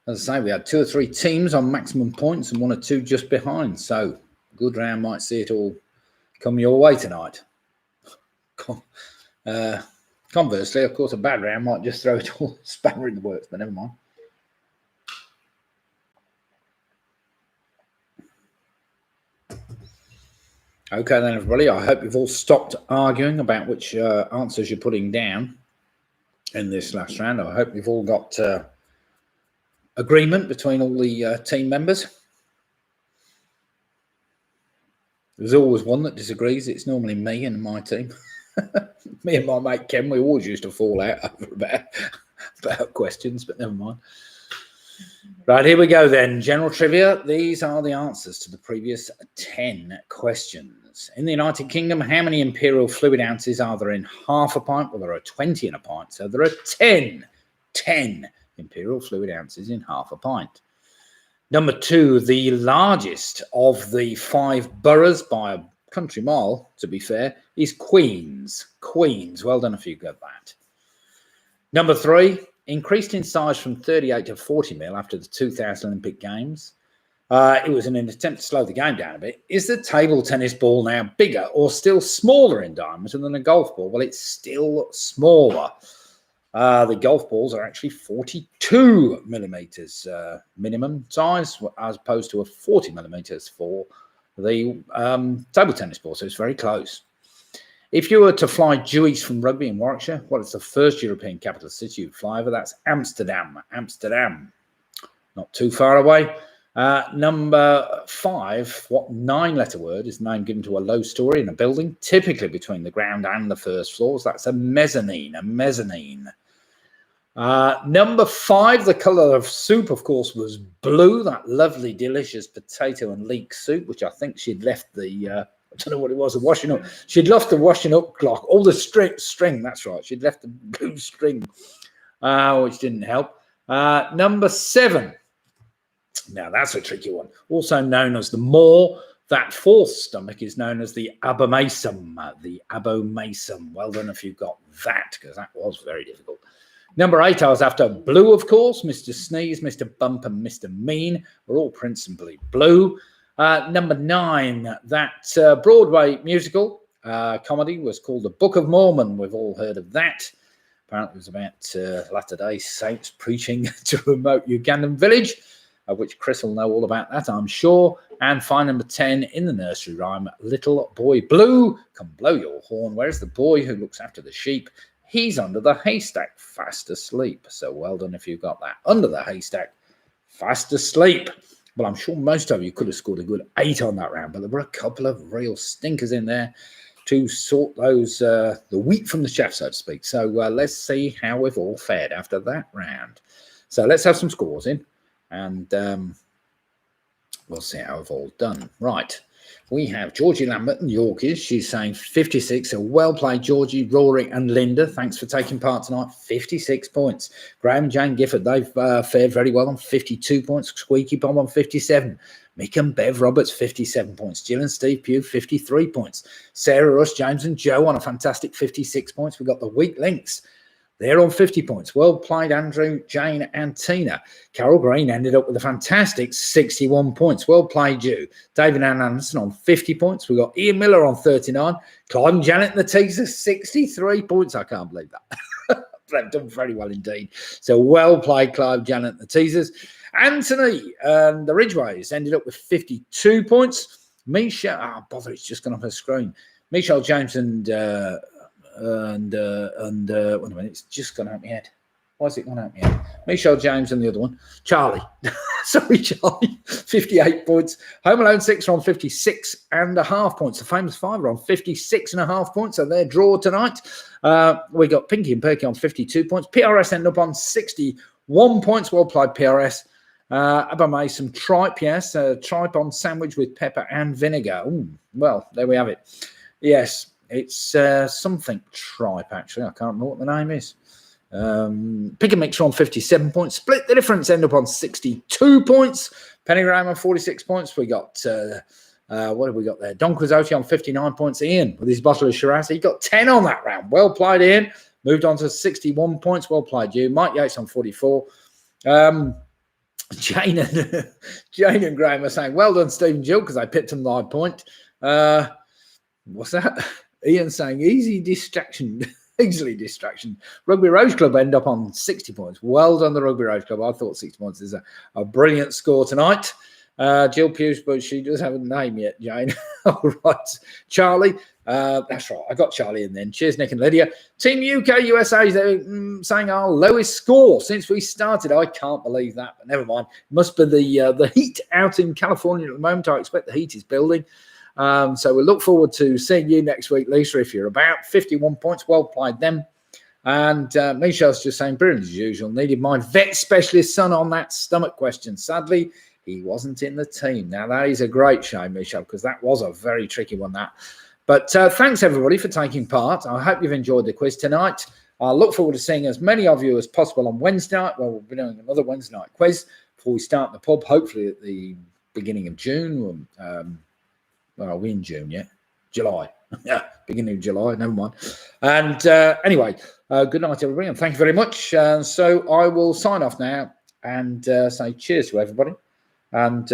As I say, we had 2 or 3 teams on maximum points and 1 or 2 just behind. So a good round might see it all come your way tonight. Conversely, of course, a bad round might just throw it all spanner in the works, but never mind. Okay then, everybody, I hope you've all stopped arguing about which answers you're putting down in this last round. I hope you've all got agreement between all the team members. There's always one that disagrees. It's normally me and my team. Me and my mate Ken, we always used to fall out over about about questions, but never mind. Right, here we go then. General trivia. These are the answers to the previous 10 questions. In the United Kingdom, how many imperial fluid ounces are there in half a pint? Well, there are 20 in a pint, so there are 10 imperial fluid ounces in half a pint. Number 2, the largest of the 5 boroughs by a country mile, to be fair, is Queens. Queens, well done if you got that. Number 3, increased in size from 38 to 40 mil after the 2000 Olympic Games. It was in an attempt to slow the game down a bit. Is the table tennis ball now bigger or still smaller in diameter than a golf ball? Well, it's still smaller. The golf balls are actually 42 millimeters minimum size, as opposed to a 40 millimeters for the table tennis ball. So it's very close. If you were to fly due east from Rugby in Warwickshire, what is the first European capital city you'd fly over? That's Amsterdam. Amsterdam. Not too far away. Number 5, what 9-letter word is the name given to a low story in a building, typically between the ground and the first floors? That's a mezzanine. A mezzanine. Number 5, the colour of soup, of course, was blue. That lovely, delicious potato and leek soup, which I think she'd left the... I don't know what it was, the washing up. She'd left the washing up clock. All the string, that's right. She'd left the blue string, which didn't help. Number 7. Now, that's a tricky one. Also known as the maw. That fourth stomach is known as the abomasum. The abomasum. Well done if you got that, because that was very difficult. Number 8, I was after blue, of course. Mr. Sneeze, Mr. Bump, and Mr. Mean were all principally blue. Number 9, that Broadway musical comedy was called The Book of Mormon. We've all heard of that. Apparently it was about Latter-day Saints preaching to a remote Ugandan village, which Chris will know all about that, I'm sure. And finally, number 10, in the nursery rhyme, Little Boy Blue, come blow your horn. Where's the boy who looks after the sheep? He's under the haystack, fast asleep. So well done if you got that. Under the haystack, fast asleep. Well, I'm sure most of you could have scored a good 8 on that round, but there were a couple of real stinkers in there to sort those, the wheat from the chaff, so to speak. So let's see how we've all fared after that round. So let's have some scores in, and we'll see how we've all done. Right. We have Georgie Lambert and Yorkies. She's saying 56. So well played, Georgie, Rory and Linda. Thanks for taking part tonight. 56 points. Graham and Jane Gifford, they've fared very well on 52 points. Squeaky Bomb on 57. Mick and Bev Roberts, 57 points. Jill and Steve Pugh, 53 points. Sarah, Russ, James and Joe on a fantastic 56 points. We've got the weak links. They're on 50 points. Well played, Andrew, Jane and Tina. Carol Green ended up with a fantastic 61 points. Well played, you. David and Anderson on 50 points. We've got Ian Miller on 39. Clive and Janet and the Teasers, 63 points. I can't believe that. They've done very well indeed. So well played, Clive, Janet and the Teasers. Anthony and the Ridgeways ended up with 52 points. Michelle, bother, it's just gone off her screen. Michelle James and wait a minute, it's just gone out my head. Why is it gone out my head? Michelle James and the other one, Charlie. Sorry, Charlie. 58 points. Home Alone 6 are on 56.5 points. The Famous Five are on 56.5 points. So they're draw tonight. We got Pinky and Perky on 52 points. PRS end up on 61 points. Well played, PRS. Abba made some tripe, yes. Tripe on sandwich with pepper and vinegar. Ooh, well, there we have it. Yes. It's something tripe, actually. I can't remember what the name is. Pick and Mix on 57 points. Split the Difference end up on 62 points. Penny Graham on 46 points. We got, what have we got there? Don Quixote on 59 points. Ian with his bottle of Shiraz. He got 10 on that round. Well played, Ian. Moved on to 61 points. Well played, you. Mike Yates on 44. Jane and Graham are saying, well done, Stephen Jill, because I picked him live point. What's that? Ian saying easily distraction. Rugby Rose Club end up on 60 points. Well done, the Rugby Rose Club. I thought 60 points is a brilliant score tonight. Jill Pughes, but she does have a name yet, Jane. All right. Charlie. That's right. I got Charlie in then. Cheers, Nick and Lydia. Team UK USA saying our lowest score since we started. I can't believe that, but never mind. It must be the heat out in California at the moment. I expect the heat is building. So we'll look forward to seeing you next week, Lisa, if you're about. 51 points. Well played them. And Michelle's just saying, brilliant as usual. Needed my vet specialist son on that stomach question. Sadly, he wasn't in the team. Now, that is a great shame, Michelle, because that was a very tricky one, that. But thanks, everybody, for taking part. I hope you've enjoyed the quiz tonight. I look forward to seeing as many of you as possible on Wednesday night. Well, we'll be doing another Wednesday night quiz before we start the pub, hopefully at the beginning of June. Well, are we in June yet? July. Yeah, beginning of July, never mind. And anyway, good night, everybody, and thank you very much. So I will sign off now and say cheers to everybody. And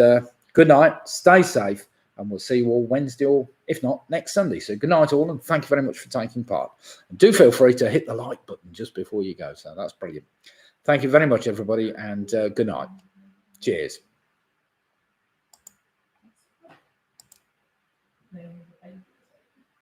good night, stay safe, and we'll see you all Wednesday or, if not, next Sunday. So good night, all, and thank you very much for taking part. And do feel free to hit the like button just before you go. So that's brilliant. Thank you very much, everybody, and good night. Cheers.